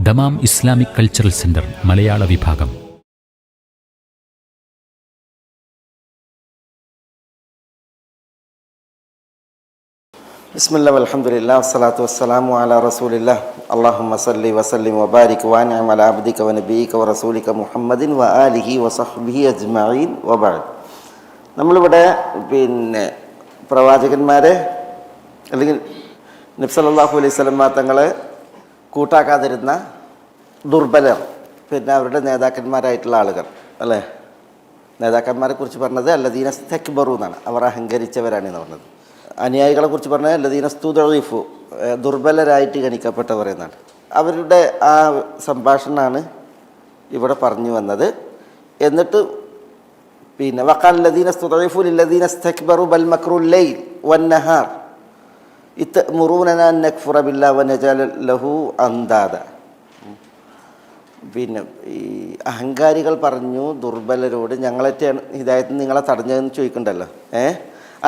Dammam Islamic cultural centre മലയാള വിഭാഗം. ബിസ്മില്ലാ വൽഹംദുലില്ലാ വസ്സലാത്തു വസ്സലാമു അലാ റസൂലില്ലാ അല്ലാഹുമ്മ സല്ലി വസല്ലിം വബാരിക് വഅൻഇം അലാ അബ്ദിക വനബിയിക വറസൂലിക മുഹമ്മദിൻ വആലിഹി വസഹ്ബിഹി അജ്മഈൻ വബഅദ്. നമ്മളിവിടെ പ്രവാചകന്മാരെ അല്ലെങ്കിൽ നബി സല്ലല്ലാഹു അലൈഹി വസല്ലം തങ്ങളെ കൂട്ടാക്കാതിരുന്ന ദുർബലർ, അവരുടെ നേതാക്കന്മാരായിട്ടുള്ള ആളുകൾ അല്ലേ, നേതാക്കന്മാരെ കുറിച്ച് പറഞ്ഞത് അല്ലദീന ഇസ്തക്ബറു എന്നാണ്, അവർ അഹങ്കരിച്ചവരാണ് എന്ന് പറഞ്ഞത്. അനുയായികളെ കുറിച്ച് പറഞ്ഞത് അല്ലദീന ഇസ്തുദഈഫു, ദുർബലരായിട്ട് ഗണിക്കപ്പെട്ടവർ എന്നാണ്. അവരുടെ ആ സംഭാഷണമാണ് ഇവിടെ പറഞ്ഞു വന്നത്. എന്നിട്ട് വഖാല അല്ലദീന ഇസ്തുദഈഫു ലില്ലദീന ഇസ്തക്ബറു ബൽ മക്റുൽ ലൈൽ വന്നഹാർ ഇതഅ്മുറൂനനാ അൻ നക്ഫുറ ബില്ലാഹി വനജഅല ലഹു അൻദാദ. ഈ അഹങ്കാരികൾ പറഞ്ഞു ദുർബലരോട്, ഞങ്ങളെറ്റാണ് ഹിദായത്തിന് നിങ്ങളെ തടഞ്ഞതെന്ന് ചോദിക്കണ്ടല്ലോ.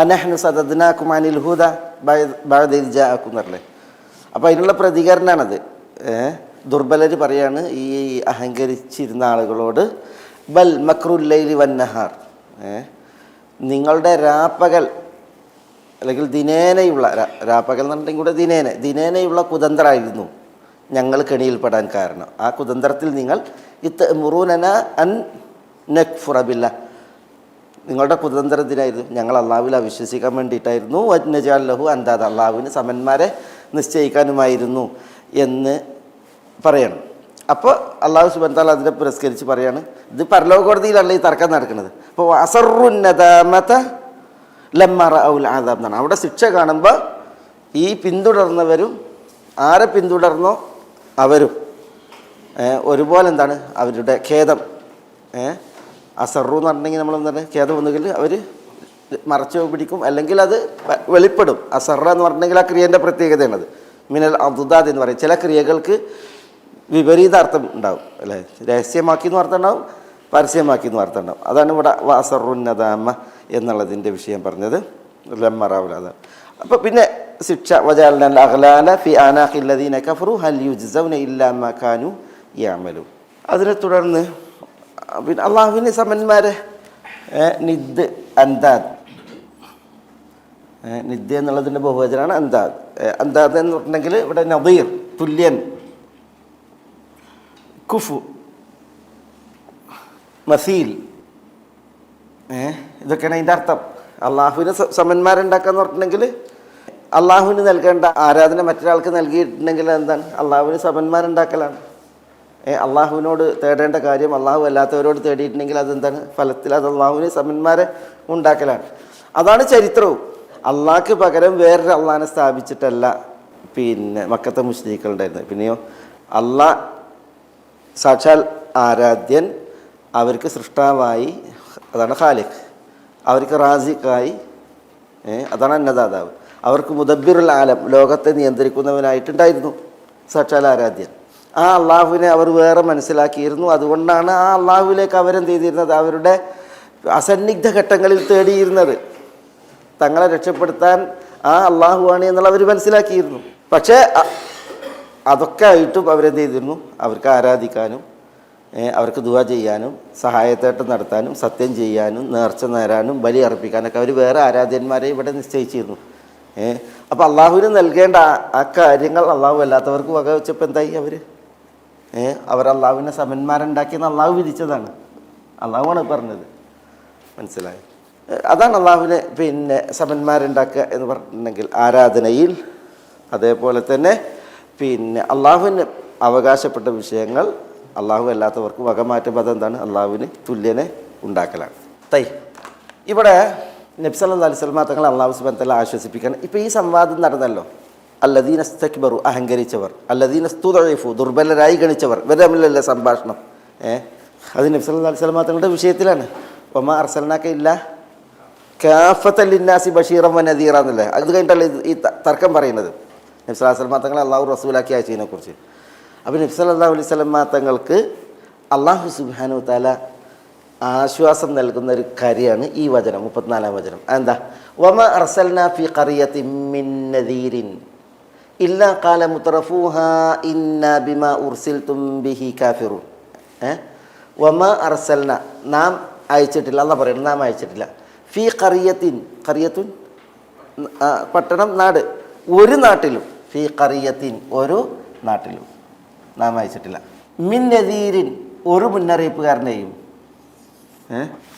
അനഹ്നു സദദ്നാകും അനിൽ ഹുദ ബഅദ ഇദ് ജാഅകും എന്നല്ലേ. അപ്പോൾ അതിനുള്ള പ്രതികരണമാണത്. ദുർബലർ പറയാണ് ഈ അഹങ്കരിച്ചിരുന്ന ആളുകളോട്, ബൽ മക്റുൽ ലൈലി വന്നഹാർ, നിങ്ങളുടെ രാപ്പകൽ അല്ലെങ്കിൽ ദിനേനയുള്ള, രാപ്പകൽ എന്നുണ്ടെങ്കിൽ കൂടെ ദിനേനയുള്ള കുതന്ത്രമായിരുന്നു ഞങ്ങൾ കെണിയിൽപ്പെടാൻ കാരണം. ആ കുതന്ത്രത്തിൽ നിങ്ങൾ ഇതഅ്മുറൂനനാ അൻ നക്ഫുറ ബില്ലാഹ്, നിങ്ങളുടെ കുതന്ത്രത്തിനായിരുന്നു, ഞങ്ങൾ അള്ളാഹുവിൽ അവിശ്വസിക്കാൻ വേണ്ടിയിട്ടായിരുന്നു. വനജഅല ലഹു അൻദാദ, അള്ളാഹുവിന് സമന്മാരെ നിശ്ചയിക്കാനുമായിരുന്നു എന്ന് പറയണം. അപ്പോൾ അള്ളാഹു സുബ്ഹാനഹു വ തആല അതിനെ പുരസ്കരിച്ച് പറയാണ്, ഇത് പരലോക കോടതിയിലല്ല ഈ തർക്കം നടക്കുന്നത്. അപ്പോൾ അസറുൻ നദാമത ലമ്മ റഅഉൽ അദാബ് എന്നാണ്. അവിടെ ശിക്ഷ കാണുമ്പോൾ ഈ പിന്തുടർന്നവരും ആരെ പിന്തുടർന്നോ അവരും ഒരുപോലെ എന്താണ് അവരുടെ ഖേദം. അസറു എന്ന് പറഞ്ഞിട്ടുണ്ടെങ്കിൽ നമ്മളെന്താണ് ഖേദം ഒന്നുകിൽ അവർ മറച്ചു പിടിക്കും, അല്ലെങ്കിൽ അത് വെളിപ്പെടും. അസറ എന്ന് പറഞ്ഞിട്ടുണ്ടെങ്കിൽ ആ ക്രിയേൻ്റെ പ്രത്യേകതയാണത്. മിനൽ അദ്ദാദ് എന്ന് പറയും. ചില ക്രിയകൾക്ക് വിപരീത അർത്ഥം ഉണ്ടാവും അല്ലേ, രഹസ്യമാക്കി എന്ന് അർത്ഥം ഉണ്ടാവും, പരസ്യമാക്കി എന്ന് അർത്ഥം ഉണ്ടാവും. അതാണ് ഇവിടെ അസറുൻ നദാമ എന്നുള്ളതിൻ്റെ വിഷയം പറഞ്ഞത്. ലമ്മറാവുലാത. അപ്പോൾ പിന്നെ ശിക്ഷ വജഅൽനൽ അഗ്ലാല ഫി അനാഖിൽ ലദീന കഫറു ഹൽ യുജ്സൗന ഇല്ലാ മാ കാനൂ യഅമലൂൻ. അതിനെ തുടർന്ന് പിന്നെ അള്ളാഹുവിന് സമന്മാരെ നിദ് അന്താദ്, നിദ് എന്നുള്ളതിൻ്റെ ബഹുവചനാണ് അന്താദ്. അന്താദ് എന്ന് പറഞ്ഞിട്ടുണ്ടെങ്കിൽ ഇവിടെ നദീർ, തുല്യൻ, കുഫു, മസീൽ, ഇതൊക്കെയാണ് അതിൻ്റെ അർത്ഥം. അള്ളാഹുവിന് സമന്മാരുണ്ടാക്കാന്ന് പറഞ്ഞിട്ടുണ്ടെങ്കിൽ അള്ളാഹുവിന് നൽകേണ്ട ആരാധന മറ്റൊരാൾക്ക് നൽകിയിട്ടുണ്ടെങ്കിൽ എന്താണ്, അള്ളാഹുവിന് സമന്മാരുണ്ടാക്കലാണ്. അള്ളാഹുവിനോട് തേടേണ്ട കാര്യം അള്ളാഹു അല്ലാത്തവരോട് തേടിയിട്ടുണ്ടെങ്കിൽ അതെന്താണ്, ഫലത്തിൽ അത് അള്ളാഹുവിന് സമന്മാരെ ഉണ്ടാക്കലാണ്. അതാണ് ചരിത്രവും. അള്ളാഹ്ക്ക് പകരം വേറൊരു അള്ളാഹിനെ സ്ഥാപിച്ചിട്ടല്ല മക്കത്തെ മുശ്രിക്കുകൾ ഉണ്ടായിരുന്നത്. പിന്നെയോ അള്ളാഹ് സാക്ഷാൽ ആരാധ്യൻ, അവർക്ക് സൃഷ്ടാവായി, അതാണ് ഖാലിഖ്, അവർക്ക് റാസിഖായി, അതാണ് അന്നദാതാവ്, അവർക്ക് മുദബ്ബിറുൽ ആലം, ലോകത്തെ നിയന്ത്രിക്കുന്നവനായിട്ടുണ്ടായിരുന്നു സാക്ഷാൽ ആരാധ്യൻ. ആ അള്ളാഹുവിനെ അവർ വേറെ മനസ്സിലാക്കിയിരുന്നു. അതുകൊണ്ടാണ് ആ അള്ളാഹുവിലേക്ക് അവരെന്ത് ചെയ്തിരുന്നത്, അവരുടെ അസന്നിഗ്ധ ഘട്ടങ്ങളിൽ തേടിയിരുന്നത്. തങ്ങളെ രക്ഷപ്പെടുത്താൻ ആ അള്ളാഹുവാണ് എന്നുള്ള അവർ മനസ്സിലാക്കിയിരുന്നു. പക്ഷേ അതൊക്കെ ആയിട്ടും അവരെന്ത് ചെയ്തിരുന്നു, അവർക്ക് ആരാധിക്കാനും അവർക്ക് ദുആ ചെയ്യാനും സഹായത്തേട്ടം നടത്താനും സത്യം ചെയ്യാനും നേർച്ച നേരാനും ബലി അർപ്പിക്കാനൊക്കെ അവർ വേറെ ആരാധ്യന്മാരെ ഇവിടെ നിശ്ചയിച്ചിരുന്നു. അപ്പോൾ അള്ളാഹുവിന് നൽകേണ്ട ആ കാര്യങ്ങൾ അള്ളാഹു അല്ലാത്തവർക്ക് വകവെച്ചപ്പോൾ എന്തായി, അവർ അള്ളാഹുവിനെ സമന്മാരുണ്ടാക്കിയെന്ന് അള്ളാഹു വിധിച്ചതാണ്. അള്ളാഹുവാണ് പറഞ്ഞത്, മനസ്സിലായി. അതാണ് അള്ളാഹുവിനെ സമന്മാരുണ്ടാക്കുക എന്ന് പറഞ്ഞിട്ടുണ്ടെങ്കിൽ ആരാധനയിൽ. അതേപോലെ തന്നെ അള്ളാഹുവിന് അവകാശപ്പെട്ട വിഷയങ്ങൾ അള്ളാഹു അല്ലാത്തവർക്ക് വകമാറ്റുമ്പോൾ അതെന്താണ്, അള്ളാഹുവിന് തുല്യനെ ഉണ്ടാക്കലാണ്. ഇവിടെ നബി സല്ലല്ലാഹു അലൈഹി വസല്ലം തങ്ങൾ അള്ളാഹു സുബ്ഹാനഹു വ തആല ആശ്വസിപ്പിക്കണം. ഇപ്പോൾ ഈ സംവാദം നടന്നല്ലോ, അല്ലദീന ഇസ്തക്ബറു അഹങ്കരിച്ചവർ, അല്ലദീന ഇസ്തുദഈഫു ദുർബലരായി ഗണിച്ചവർ, ഇവർ തമ്മിലല്ലേ സംഭാഷണം. അത് നബി സല്ലല്ലാഹു അലൈഹി വസല്ലം തങ്ങളുടെ വിഷയത്തിലാണ്. വമാ അർസൽനാക ഇല്ലാ കാഫത്തൻ ലിന്നാസി ബശീറൻ വനദീറ എന്നല്ലേ. അത് കഴിഞ്ഞിട്ടല്ലേ ഈ തർക്കം പറയുന്നത് നബി സല്ലല്ലാഹു അലൈഹി വസല്ലം തങ്ങളെ അള്ളാഹു റസൂലാക്കി അയച്ചതിനെ കുറിച്ച്. അപ്പോൾ നബി സല്ലല്ലാഹു അലൈഹി വസല്ലം തങ്ങൾക്ക് അള്ളാഹു സുബ്ഹാനഹു വ തആല ആശ്വാസം നൽകുന്ന ഒരു കാര്യമാണ് ഈ വചനം, 34-ാം വചനം. എന്താ, വമാ അർസൽനാ ഫീ ഖറിയത്തിൻ മിൻ നദീരിൻ ഇല്ലാ ഖാല മുത്രഫൂഹാ ഇന്നാ ബിമാ ഉർസിൽതും ബിഹി കാഫിറൂൻ. വമാ അർസൽന, നാം അയച്ചിട്ടില്ല. അല്ലാഹ് പറയുന്നു നാം അയച്ചിട്ടില്ല. ഫീ ഖറിയത്തിൻ, ഖറിയത്തുൻ പട്ടണം, നാട്, ഒരു നാട്ടിലും, ഫീ ഖറിയത്തിൻ ഒരു നാട്ടിലും നാം അയച്ചിട്ടില്ല. മിൻ നദീരിൻ ഒരു മുന്നറിയിപ്പുകാരനെയും.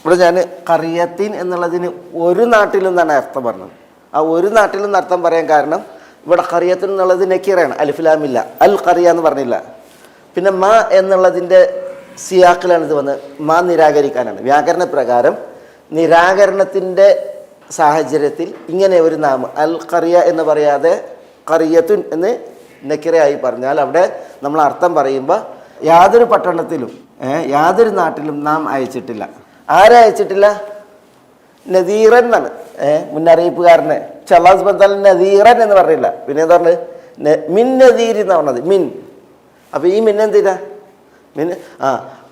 ഇവിടെ ഞാൻ ഖറിയത്തിൻ എന്നുള്ളതിന് ഒരു നാട്ടിലും എന്നാണ് അർത്ഥം പറഞ്ഞത്. ആ ഒരു നാട്ടിലും എന്ന് അർത്ഥം പറയാൻ കാരണം ഇവിടെ ഖറിയത്തിൻ എന്നുള്ളത് നക്കീറയാണ്, അലിഫ്ലാമില്ല, അൽ ഖറിയ എന്ന് പറഞ്ഞില്ല. പിന്നെ മാ എന്നുള്ളതിൻ്റെ സിയാക്കിലാണ് ഇത് വന്നത്. മാ നിരാകരിക്കാനാണ്. വ്യാകരണ പ്രകാരം നിരാകരണത്തിൻ്റെ സാഹചര്യത്തിൽ ഇങ്ങനെ ഒരു നാമം അൽ ഖറിയ എന്ന് പറയാതെ ഖറിയത്തുൻ എന്ന് നക്കിറയായി പറഞ്ഞാൽ അവിടെ നമ്മൾ അർത്ഥം പറയുമ്പോൾ യാതൊരു പട്ടണത്തിലും യാതൊരു നാട്ടിലും നാം അയച്ചിട്ടില്ല. ആരെ അയച്ചിട്ടില്ല? നദീറൻ എന്നാണ്, മുന്നറിയിപ്പുകാരനെ. അല്ലാഹു സുബ്ഹാനഹു നദീറൻ എന്ന് പറഞ്ഞില്ല. പിന്നെ എന്താ പറഞ്ഞത്? മിൻ നദീർ എന്ന് പറഞ്ഞത്, മിൻ. അപ്പോൾ ഈ മിൻ എന്തിനാ? മിൻ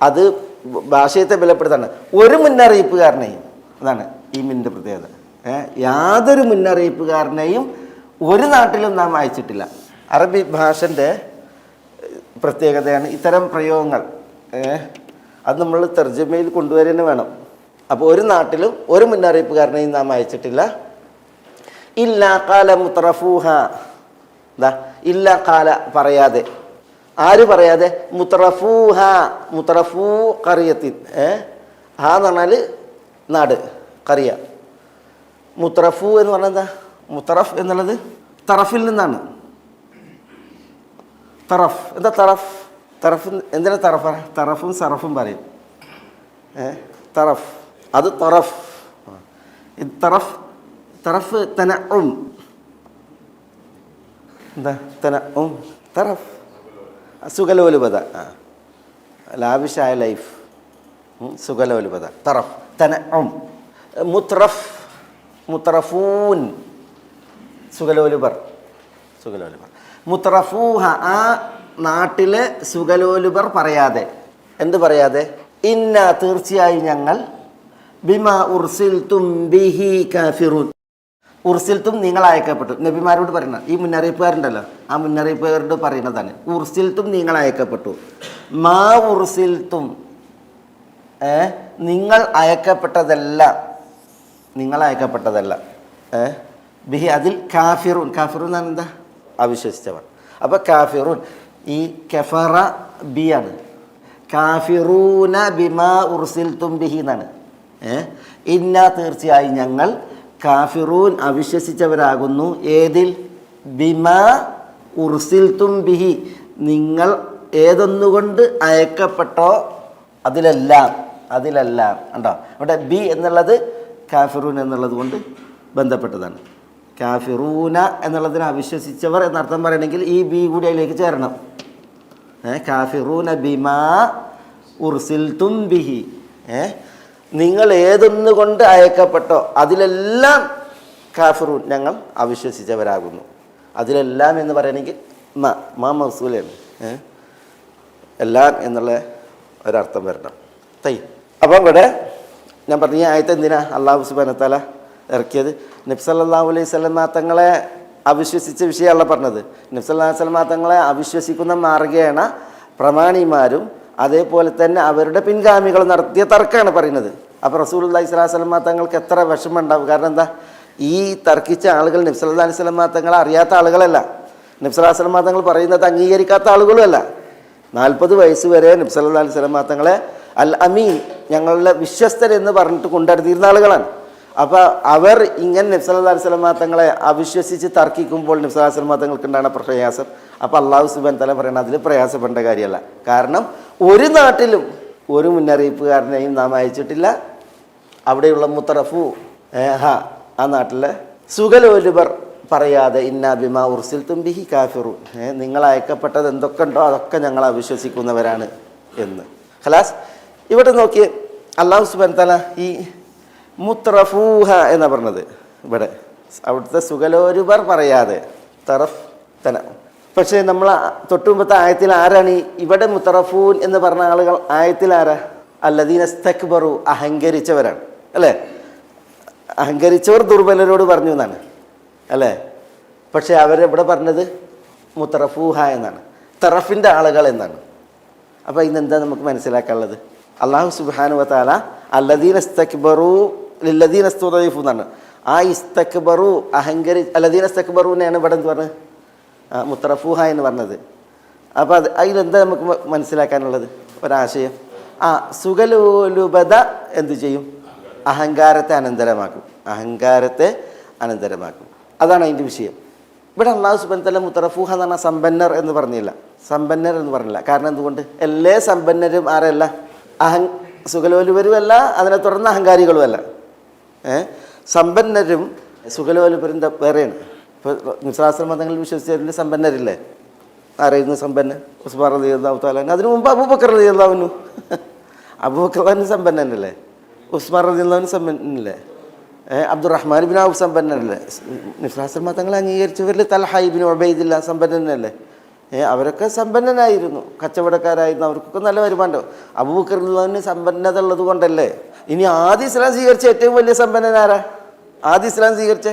അത് ഭാഷയത്തെ ബലപ്പെടുത്താണ്. ഒരു മുന്നറിയിപ്പുകാരനെയും, അതാണ് ഈ മിൻ്റെ പ്രത്യേകത. യാതൊരു മുന്നറിയിപ്പുകാരനെയും ഒരു നാട്ടിലും നാം അയച്ചിട്ടില്ല. അറബി ഭാഷൻ്റെ പ്രത്യേകതയാണ് ഇത്തരം പ്രയോഗങ്ങൾ. അത് നമ്മൾ തർജ്ജമയിൽ കൊണ്ടുവരുന്നത് വേണം. അപ്പോൾ ഒരു നാട്ടിലും ഒരു മുന്നറിയിപ്പുകാരനെയും നാം അയച്ചിട്ടില്ല. ഇല്ലാ ഖാല മുത്രഫൂഹ, എന്താ ഇല്ലാ ഖാല പറയാതെ. ആര് പറയാതെ? മുത്രഫൂഹ, മുത്രഫൂ ഖറിയത്തിൻ. ഹാ എന്ന് പറഞ്ഞാൽ നാട്, ഖറിയ. മുത്രഫു എന്ന് പറഞ്ഞാൽ എന്താ? മുത്തറഫ് എന്നുള്ളത് തറഫിൽ നിന്നാണ്. തറഫ് എന്താ? തറഫ്, തറഫ് എന്തിനാ തറഫ? തറഫും സറഫും പറയും. തറഫ് അത് തറഫ്. ഇത് തറഫ്, തറഫ് തനഉം. എന്താ തനഉം? തറഫ് സുഖലോലുപത, ലാവിഷായ ലൈഫ്, സുഖലോലുപത. തറഫ് തനഉം. മുത്രഫ്, മുത്രഫൂൻ സുഖലോലുപർ, സുഖലോലുപർ. മുത്രഫൂഹ ആ നാട്ടിലെ സുഖലോലുപർ പറയാതെ. എന്ത് പറയാതെ? ഇന്ന തീർച്ചയായും ഞങ്ങൾ ബിമാ ഉർസിൽതും ബിഹി കാഫിറൂൻ. ഉർസിൽത്തും നിങ്ങൾ അയക്കപ്പെട്ടു. നബിമാരോട് പറയുന്നത്, ഈ മുന്നറിയിപ്പുകാരുണ്ടല്ലോ, ആ മുന്നറിയിപ്പുകാരോട് പറയുന്നതാണ്. ഉർസിൽത്തും നിങ്ങൾ അയക്കപ്പെട്ടു. മാ ഉർസിൽത്തും നിങ്ങൾ അയക്കപ്പെട്ടതല്ല, നിങ്ങൾ അയക്കപ്പെട്ടതല്ല. ബിഹി അതിൽ കാഫിറൂൻ, കാഫിറൂൻ എന്നാണ് എന്താ? അവിശ്വസിച്ചവർ. അപ്പോൾ കാഫിറൂൻ ഈ കഫറ ബി ആണ്. കാഫിറൂന ബിമാ ഉർസിൽത്തും ബിഹി എന്നാണ്. ഇന്ന തീർച്ചയായും ഞങ്ങൾ കാഫിറൂൻ അവിശ്വസിച്ചവരാകുന്നു. ഏതിൽ? ബിമാ ഉർസിൽത്തും ബിഹി നിങ്ങൾ ഏതൊന്നുകൊണ്ട് അയക്കപ്പെട്ടോ അതിലെല്ലാം, അതിലെല്ലാം. ഉണ്ടോ അവിടെ? ബി എന്നുള്ളത് കാഫിറൂൻ എന്നുള്ളത് കൊണ്ട് ബന്ധപ്പെട്ടതാണ്. കാഫിറൂന എന്നുള്ളതിനെ അവിശ്വസിച്ചവർ എന്നർത്ഥം പറയണമെങ്കിൽ ഈ ബി കൂടി അതിലേക്ക് ചേരണം. കാഫിറൂന ബിമാ ഉർസിൽതും ബിഹി, നിങ്ങൾ ഏതൊന്നുകൊണ്ട് അയക്കപ്പെട്ടോ അതിലെല്ലാം കാഫിറൂൻ ഞങ്ങൾ അവിശ്വസിച്ചവരാകുന്നു. അതിലെല്ലാം എന്ന് പറയണമെങ്കിൽ മാ മൗസൂലാണ്, എല്ലാം എന്നുള്ള ഒരർത്ഥം വരണം. അപ്പം ഇവിടെ ഞാൻ പറഞ്ഞ ആയത്ത് എന്തിനാ അല്ലാഹു സുബ്ഹാനഹു വ തആല ഇറക്കിയത്? നബി സല്ലല്ലാഹു അലൈഹി വസല്ലം തങ്ങളെ അവിശ്വസിച്ച വിഷയമല്ല പറഞ്ഞത്. നബി സല്ലല്ലാഹു അലൈഹി വസല്ലം തങ്ങളെ അവിശ്വസിക്കുന്ന മാർഗേണ പ്രമാണിമാരും അതേപോലെ തന്നെ അവരുടെ പിൻഗാമികൾ നടത്തിയ തർക്കമാണ് പറയുന്നത്. അപ്പോൾ റസൂലുള്ളാഹി സ്വല്ലല്ലാഹു അലൈഹി വസല്ലം തങ്ങൾക്ക് എത്ര വിഷമം ഉണ്ടാവും. കാരണം എന്താ? ഈ തർക്കിച്ച ആളുകൾ നബി സല്ലല്ലാഹു അലൈഹി വസല്ലം തങ്ങളെ അറിയാത്ത ആളുകളല്ല, നബി സല്ലല്ലാഹു അലൈഹി വസല്ലം തങ്ങൾ പറയുന്നത് അംഗീകരിക്കാത്ത ആളുകളുമല്ല. 40 വയസ്സ് വരെ നബി സല്ലല്ലാഹു അലൈഹി വസല്ലം തങ്ങളെ അൽ അമീൻ, ഞങ്ങളുടെ വിശ്വസ്തർ എന്ന് പറഞ്ഞിട്ട് കൊണ്ടുനടത്തിയിരുന്ന ആളുകളാണ്. അപ്പോൾ അവർ ഇങ്ങനെ നബി സല്ലല്ലാഹു അലൈഹി വസല്ലം തങ്ങളെ അവിശ്വസിച്ച് തർക്കിക്കുമ്പോൾ നബി സല്ലല്ലാഹു അലൈഹി വസല്ലം തങ്ങൾക്ക് ഉണ്ടാകുന്ന പ്രയാസം. അപ്പോൾ അല്ലാഹു സുബ്ഹാനഹു വ തആല പറയുന്നത് അതിൽ പ്രയാസപ്പെടേണ്ട കാര്യമല്ല. കാരണം ഒരു നാട്ടിലും ഒരു മുന്നറിയിപ്പുകാരനെയും നാം അയച്ചിട്ടില്ല. അവിടെയുള്ള മുത്തറഫു ആ നാട്ടിലെ സുഖലോലുപർ പറയാതെ ഇന്നാ ബിമാ ഉർസിൽതും ബിഹി കാഫിറൂൻ, നിങ്ങൾ അയക്കപ്പെട്ടത് എന്തൊക്കെ ഉണ്ടോ അതൊക്കെ ഞങ്ങൾ അവിശ്വസിക്കുന്നവരാണ് എന്ന്. ഖലാസ്. ഇവിടെ നോക്കി അല്ലാഹു സുബ്ഹാനഹു വ തആല ഈ മുത്രഫൂഹ എന്ന് പറഞ്ഞത് ഇവിടെ അവിടുത്തെ സുഖലോലുപർ പറയാതെ തറഫ് തന. പക്ഷേ നമ്മൾ തൊട്ടുമുമ്പത്തെ ആയത്തിൽ ആരാണ് ഇവിടെ മുത്തറഫൂൻ എന്ന് പറഞ്ഞ ആളുകൾ? ആയത്തിൽ ആരാ? അല്ലദീന ഇസ്തക്ബറു, അഹങ്കരിച്ചവരാണ് അല്ലേ? അഹങ്കരിച്ചവർ ദുർബലരോട് പറഞ്ഞു എന്നാണ് അല്ലേ? പക്ഷേ അവരെവിടെ പറഞ്ഞത്? മുത്തറഫൂഹ എന്നാണ്, തറഫിൻ്റെ ആളുകൾ എന്നാണ്. അപ്പോൾ ഇന്നെന്താ നമുക്ക് മനസ്സിലാക്കാനുള്ളത്? അള്ളാഹു സുബ്ഹാനഹു വ തആല അല്ലദീന ഇസ്തക്ബറു ലില്ലദീന ഇസ്തുദഈഫു എന്നാണ്. ആ ഇസ്തക്ബറു അല്ലദീന ഇസ്തക്ബറുനെയാണ് ഇവിടെ എന്ത് പറഞ്ഞത്? മുത്തറഫൂഹ എന്ന് പറഞ്ഞത്. അപ്പോൾ അതിലെന്താ നമുക്ക് മനസ്സിലാക്കാനുള്ളത്? ഒരാശയം. സുഖലോലുപത എന്തു ചെയ്യും? അഹങ്കാരത്തെ അനന്തരമാക്കും. അതാണ് അതിൻ്റെ വിഷയം. ഇവിടെ അല്ലാഹു സുബ്ഹാനഹു വ തആല മുത്തറഫൂഹ എന്ന് പറഞ്ഞാൽ സമ്പന്നർ എന്ന് പറഞ്ഞില്ല. കാരണം എന്തുകൊണ്ട്? എല്ലാ സമ്പന്നരും ആരല്ല? സുഖലോലുപരുമല്ല, അതിനെ തുടർന്ന് അഹങ്കാരികളുമല്ല. സമ്പന്നരും സുഖലോലുപരും വേറെയാണ്. ഇപ്പോൾ നിസ്സാശ്രമതങ്ങളിൽ വിശ്വസിച്ചവരിൽ സമ്പന്നരില്ലേ? ആരായിരുന്നു സമ്പന്നൻ? ഉസ്മാൻ റളിയല്ലാഹു തആല. അതിനു മുമ്പ് അബൂബക്കർ റളിയല്ലാഹു അൻഹു. അബൂബക്കർ സമ്പന്നനല്ലേ? ഉസ്മാൻ റളിയല്ലാഹു അൻഹു സമ്പന്നനല്ലേ? അബ്ദുറഹ്മാൻ ഇബ്നു ഔഫ് സമ്പന്നനല്ലേ? നിസ്സാശ്രമ തങ്ങൾ അംഗീകരിച്ചവരിൽ തൽഹ ഇബ്നു ഉബൈദില്ല സമ്പന്നനല്ലേ? അവരൊക്കെ സമ്പന്നനായിരുന്നു, കച്ചവടക്കാരായിരുന്നു, അവർക്കൊക്കെ നല്ല വരുമാനം. അബൂബക്കർ റളിയല്ലാഹു സമ്പന്നത ഉള്ളത് കൊണ്ടല്ലേ. ഇനി ആദ്യ ഇസ്ലാം സ്വീകരിച്ച ഏറ്റവും വലിയ സമ്പന്നനാരാ? ആദ്യ ഇസ്ലാം സ്വീകരിച്ച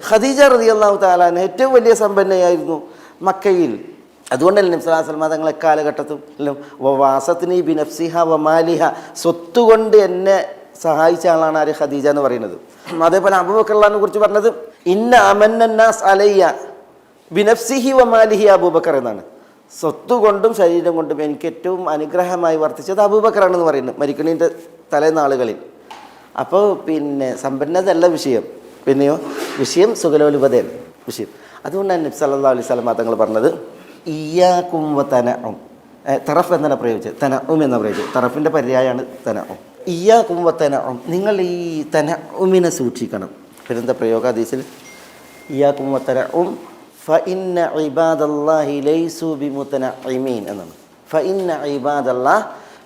ഖദീജ റളിയല്ലാഹു തആല ഏറ്റവും വലിയ സമ്പന്നയായിരുന്നു മക്കയിൽ. അതുകൊണ്ടല്ലേ നബി സല്ലല്ലാഹു അലൈഹി വസല്ലം തങ്ങൾ എക്കാലഘട്ടത്തിലും വവാസത്നി ബിനഫ്സിഹ വമാലിഹ, സ്വത്തുകൊണ്ട് എന്നെ സഹായിച്ച ആളാണ് ആര്? ഖദീജ എന്ന് പറയുന്നത്. അതേപോലെ അബൂബക്കർ റളിയല്ലാഹുവിനെ കുറിച്ച് പറഞ്ഞത് ഇന്ന അമന്നന്നാസ് അലയ്യ ബിനഫ്സിഹി വമാലിഹി അബൂബക്കർ എന്നാണ്. സ്വത്തുകൊണ്ടും ശരീരം കൊണ്ടും എനിക്ക് ഏറ്റവും അനുഗ്രഹമായി വർത്തിച്ചത് അബൂബക്കറാണെന്ന് പറയുന്നത് മരിക്കണീൻ്റെ തലേനാളുകളിൽ. അപ്പോൾ സമ്പന്നതല്ല വിഷയം, പിന്നെയോ വിഷയം സുഖലോലുപതയാണ് വിഷയം. അതുകൊണ്ടാണ് നബി സല്ലല്ലാഹു അലൈഹി വസല്ലം തങ്ങൾ പറഞ്ഞത് ഇയ്യാകും വ തനഉം. തറഫ് എന്നാണ് പ്രയോഗിച്ചത്, തനഉം എന്ന പ്രയോഗിച്ചത്. തറഫിൻ്റെ പര്യായമാണ് തനഉം. ഇയ്യാകും വ തനഉം, നിങ്ങൾ ഈ തനഉമിനെ സൂക്ഷിക്കണം. പിന്നെന്താ പ്രയോഗ ഹദീസിൽ? ഇയ്യാകും വ തനഉം ഫഇന്ന ഇബാദല്ലാഹി ലൈസു ബിമുതനഇമീൻ എന്നാണ്. ഫഇന്ന ഇബാദല്ലാഹ്,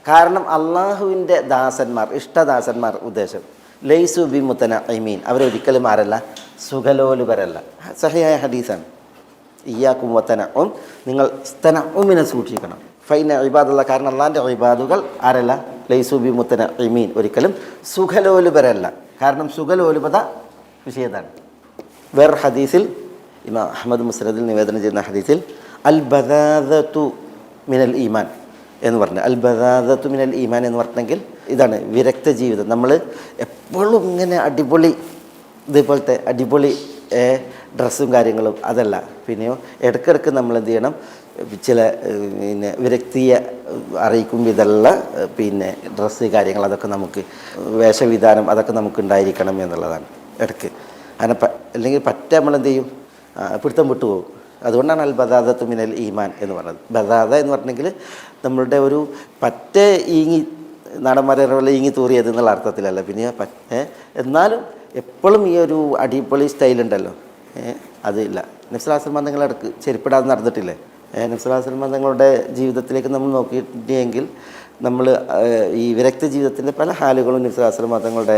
കാരണം അള്ളാഹുവിൻ്റെ ദാസന്മാർ, ഇഷ്ടദാസന്മാർ ഉദ്ദേശം, ലൈസു ബിമുതനഇമീൻ, അവരൊരിക്കലും ആരല്ല? സുഖലോലുപരല്ല. സഹിഹായ ഹദീസാണ്. ഇയ്യാകും വ തനഉം, നിങ്ങൾ തനഉമിനെ സൂക്ഷിക്കണം. ഫഇന്ന ഇബാദല്ലാഹ്, കാരണം അള്ളാഹിൻ്റെ ഇബാദുകൾ ആരല്ല? ലൈസു ബിമുതനഇമീൻ, ഒരിക്കലും സുഖലോലുപരല്ല. കാരണം സുഖലോലുപത വിഷയതാണ്. വേറെ ഹദീസിൽ ഇമാം അഹ്മദ് മുസ്നദിൽ നിവേദനം ചെയ്യുന്ന ഹദീസിൽ അൽ ബദാദത്തു മിനൽ ഈമാൻ എന്ന് പറഞ്ഞു. അൽ ബദാദത്തു മിനൽ ഈമാൻ എന്ന് പറഞ്ഞെങ്കിൽ ഇതാണ് വിരക്ത ജീവിതം. നമ്മൾ എപ്പോഴും ഇങ്ങനെ ഇതേപോലത്തെ അടിപൊളി ഡ്രസ്സും കാര്യങ്ങളും അതല്ല. പിന്നെയോ ഇടയ്ക്കിടയ്ക്ക് നമ്മൾ എന്ത് ചെയ്യണം? ചില വിരക്തിയെ അറിയിക്കും വിധമുള്ള ഡ്രസ്സ് കാര്യങ്ങൾ, അതൊക്കെ നമുക്ക് വേഷവിധാനം അതൊക്കെ നമുക്ക് ഉണ്ടായിരിക്കണം എന്നുള്ളതാണ് ഇടയ്ക്ക്. അങ്ങനെ അല്ലെങ്കിൽ നമ്മളെന്ത് ചെയ്യും? പിടുത്തം വിട്ടുപോകും. അതുകൊണ്ടാണ് അൽ ബദാദത്തു മിനൽ ഈമാൻ എന്ന് പറഞ്ഞത്. ബദാദ എന്ന് പറഞ്ഞെങ്കിൽ നമ്മളുടെ ഒരു നടന്മാരെ പോലെ ഈങ്ങി തൂറിയത് എന്നുള്ള അർത്ഥത്തിലല്ല. പിന്നെ എന്നാലും എപ്പോഴും ഈ ഒരു അടിപൊളി സ്റ്റൈലുണ്ടല്ലോ, അതില്ല. നബി സല്ലല്ലാഹു അലൈഹി വസല്ലം തങ്ങൾ ഇടയ്ക്ക് ചെരുപ്പിടാതെ നടന്നിട്ടില്ലേ? നബി സല്ലല്ലാഹു അലൈഹി വസല്ലം തങ്ങളുടെ ജീവിതത്തിലേക്ക് നമ്മൾ നോക്കിയിട്ടെങ്കിൽ നമ്മൾ ഈ വിരക്ത ജീവിതത്തിൻ്റെ പല ഹാലുകളും നബി സല്ലല്ലാഹു അലൈഹി വസല്ലം തങ്ങളുടെ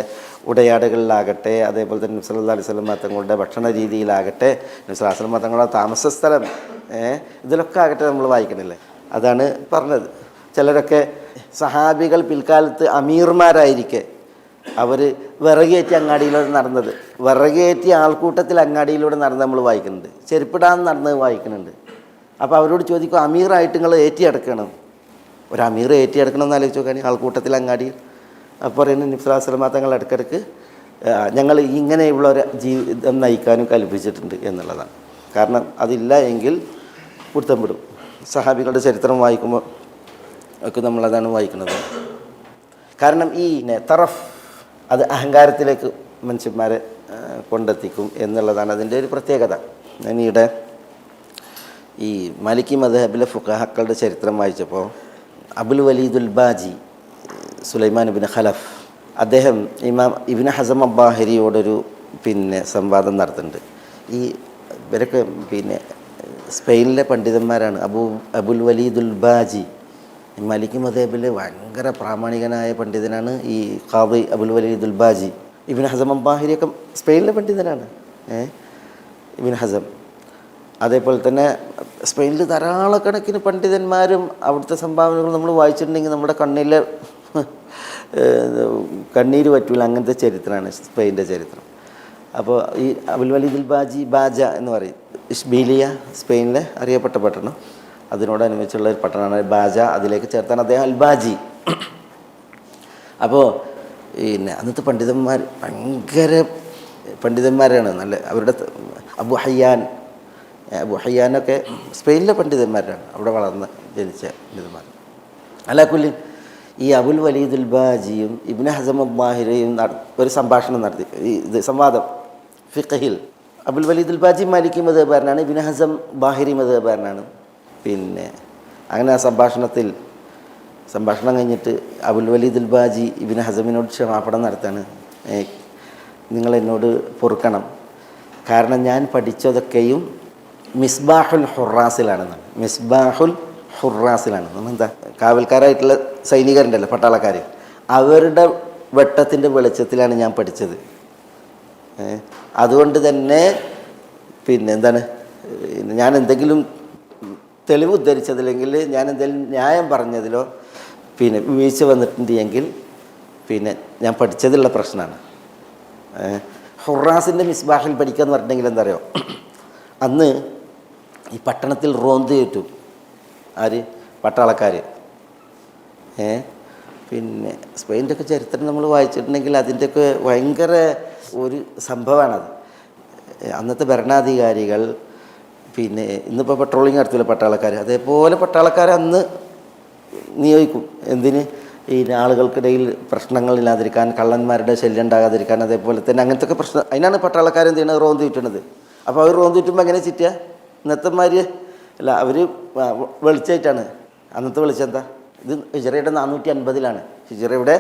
ഉടയാടുകളിലാകട്ടെ, അതേപോലെ തന്നെ നബി സല്ലല്ലാഹു അലൈഹി വസല്ലം തങ്ങളുടെ ഭക്ഷണ രീതിയിലാകട്ടെ, നബി സല്ലല്ലാഹു അലൈഹി വസല്ലം തങ്ങളുടെ താമസ സ്ഥലം, ഇതിലൊക്കെ ആകട്ടെ നമ്മൾ വായിക്കണില്ലേ? അതാണ് പറഞ്ഞത്. ചിലരൊക്കെ സഹാബികൾ പിൽക്കാലത്ത് അമീർമാരായിരിക്കെ അവർ വിറകേറ്റി അങ്ങാടിയിലൂടെ നടന്നത്, വിറകേറ്റി ആൾക്കൂട്ടത്തിൽ അങ്ങാടിയിലൂടെ നടന്ന് നമ്മൾ വായിക്കുന്നുണ്ട്. ചെരുപ്പിടാൻ നടന്നത് വായിക്കുന്നുണ്ട്. അപ്പോൾ അവരോട് ചോദിക്കും, അമീറായിട്ട് നിങ്ങൾ ഏറ്റിയെടുക്കണം, ഒരു അമീർ ഏറ്റിയെടുക്കണം എന്ന് ആലോചിച്ച് നോക്കുകയാണെങ്കിൽ ആൾക്കൂട്ടത്തിൽ അങ്ങാടിയിൽ. അപ്പോൾ പറയുന്നത് നബി സല്ലല്ലാഹു അലൈഹി വസല്ലം തങ്ങൾ ഇടയ്ക്കിടയ്ക്ക് ഞങ്ങൾ ഇങ്ങനെയുള്ള ഒരു ജീവിതം നയിക്കാനും കൽപ്പിച്ചിട്ടുണ്ട് എന്നുള്ളതാണ്. കാരണം അതില്ല എങ്കിൽ പിടുത്തം വിടും. സഹാബികളുടെ ചരിത്രം വായിക്കുമ്പോൾ ഒക്കെ നമ്മളതാണ് വായിക്കുന്നത്. കാരണം ഈ തറഫ് അത് അഹങ്കാരത്തിലേക്ക് മനുഷ്യന്മാരെ കൊണ്ടെത്തിക്കും എന്നുള്ളതാണ് അതിൻ്റെ ഒരു പ്രത്യേകത. ഞാനീടെ ഈ മാലിക്കി മദ്ഹബിലെ ഫുഖഹാക്കളുടെ ചരിത്രം വായിച്ചപ്പോൾ അബുൽ വലീദുൽ ബാജി സുലൈമാൻ ഇബ്നു ഖലഫ്, അദ്ദേഹം ഇമാം ഇബ്നു ഹസം അബ്ബാഹിരിയോടൊരു സംവാദം നടത്തുന്നുണ്ട്. ഈ ഇവരൊക്കെ സ്പെയിനിലെ പണ്ഡിതന്മാരാണ്. അബുൽ വലീദുൽ ബാജി മാലിക്കി മദ്ഹബിൽ ഭയങ്കര പ്രാമാണികനായ പണ്ഡിതനാണ് ഈ ഖാദി അബുൽ വലീദുൽ ബാജി. ഇബ്നു ഹസം അബ്ബാഹിരിയൊക്കെ സ്പെയിനിലെ പണ്ഡിതനാണ്. ഇബ്നു ഹസം അതേപോലെ തന്നെ സ്പെയിനിൽ ധാരാളക്കണക്കിന് പണ്ഡിതന്മാരും അവിടുത്തെ സംഭാവനകൾ നമ്മൾ വായിച്ചിട്ടുണ്ടെങ്കിൽ നമ്മുടെ കണ്ണീര് പറ്റൂല. അങ്ങനത്തെ ചരിത്രമാണ് സ്പെയിൻ്റെ ചരിത്രം. അപ്പോൾ ഈ അബുൽ വലീദുൽ ബാജ എന്ന് പറയും. ഇഷ്ബീലിയ സ്പെയിനിലെ അറിയപ്പെട്ട പട്ടണം, അതിനോടനുബന്ധിച്ചുള്ള ഒരു പട്ടണമാണ് ബാജ. അതിലേക്ക് ചേർത്താണ് അദ്ദേഹം അൽബാജി. അപ്പോൾ പിന്നെ അന്നത്തെ പണ്ഡിതന്മാർ ഭയങ്കര പണ്ഡിതന്മാരാണ്. നല്ല അവരുടെ അബു ഹയ്യാനൊക്കെ സ്പെയിനിലെ പണ്ഡിതന്മാരാണ്, അവിടെ വളർന്ന് ജനിച്ച പണ്ഡിതന്മാർ. അലാക്കുല്ലി ഈ അബുൽ വലീദുൽ ബാജിയും ഇബ്നു ഹസം അൽ-ബാഹിരിയും ഒരു സംഭാഷണം നടത്തി. ഇത് സംവാദം ഫിഖഹിൽ. അബുൽ വലീദുൽ ബാജി മാലിക്കി മദ്ഹബുകാരനാണ്, ഇബ്നു ഹസം ബാഹിരി മദ്ഹബുകാരനാണ്. പിന്നെ അങ്ങനെ ആ സംഭാഷണം കഴിഞ്ഞിട്ട് അബുൽ വലീദുൽ ബാജി ഇബ്നു ഹസമിനോട് ക്ഷമാപണം നടത്താണ്. നിങ്ങൾ എന്നോട് പൊറുക്കണം, കാരണം ഞാൻ പഠിച്ചതൊക്കെയും മിസ്ബാഹുൽ ഹുറാസിലാണെന്നാണ്. മിസ്ബാഹുൽ ഹുറാസിലാണ്. എന്താ, കാവൽക്കാരായിട്ടുള്ള സൈനികരുണ്ടല്ലോ, പട്ടാളക്കാർ, അവരുടെ വെട്ടത്തിൻ്റെ വെളിച്ചത്തിലാണ് ഞാൻ പഠിച്ചത്. അതുകൊണ്ട് തന്നെ പിന്നെ എന്താണ്, ഞാൻ എന്തെങ്കിലും തെളിവ് ഉദ്ധരിച്ചതില്ലെങ്കിൽ, ഞാൻ എന്തെങ്കിലും ന്യായം പറഞ്ഞതിലോ പിന്നെ വീഴ്ച വന്നിട്ടുണ്ടെങ്കിൽ പിന്നെ ഞാൻ പഠിച്ചതുള്ള പ്രശ്നമാണ്. ഹുറാസിൻ്റെ മിസ്ബാഹിൽ പഠിക്കുക എന്ന് പറഞ്ഞിട്ടുണ്ടെങ്കിൽ എന്താ അറിയോ, അന്ന് ഈ പട്ടണത്തിൽ റോന്ത് കയറ്റും. ആര്? പട്ടാളക്കാർ. പിന്നെ സ്പെയിൻ്റെ ഒക്കെ ചരിത്രം നമ്മൾ വായിച്ചിട്ടുണ്ടെങ്കിൽ അതിൻ്റെയൊക്കെ ഭയങ്കര ഒരു സംഭവമാണത്. അന്നത്തെ ഭരണാധികാരികൾ പിന്നെ ഇന്നിപ്പോൾ പെട്രോളിങ് നടത്തില്ല പട്ടാളക്കാർ, അതേപോലെ പട്ടാളക്കാർ അന്ന് നിയോഗിക്കും. എന്തിന്? ഈ ആളുകൾക്കിടയിൽ പ്രശ്നങ്ങളില്ലാതിരിക്കാൻ, കള്ളന്മാരുടെ ശല്യം ഉണ്ടാകാതിരിക്കാൻ, അതേപോലെ തന്നെ അങ്ങനത്തെ ഒക്കെ പ്രശ്നം. അതിനാണ് പട്ടാളക്കാർ എന്ത് ചെയ്യുന്നത്? റോന്ത് ചുറ്റുന്നത്. അപ്പോൾ അവർ റോന്ത് ചുറ്റുമ്പോൾ എങ്ങനെ ചുറ്റുക? ഇന്നത്തെമാർ അല്ല, അവർ വെളിച്ചമായിട്ടാണ്. അന്നത്തെ വെളിച്ചം എന്താ? ഇത് ഹിജ്റയുടെ 450 ഹിജ്റയുടെ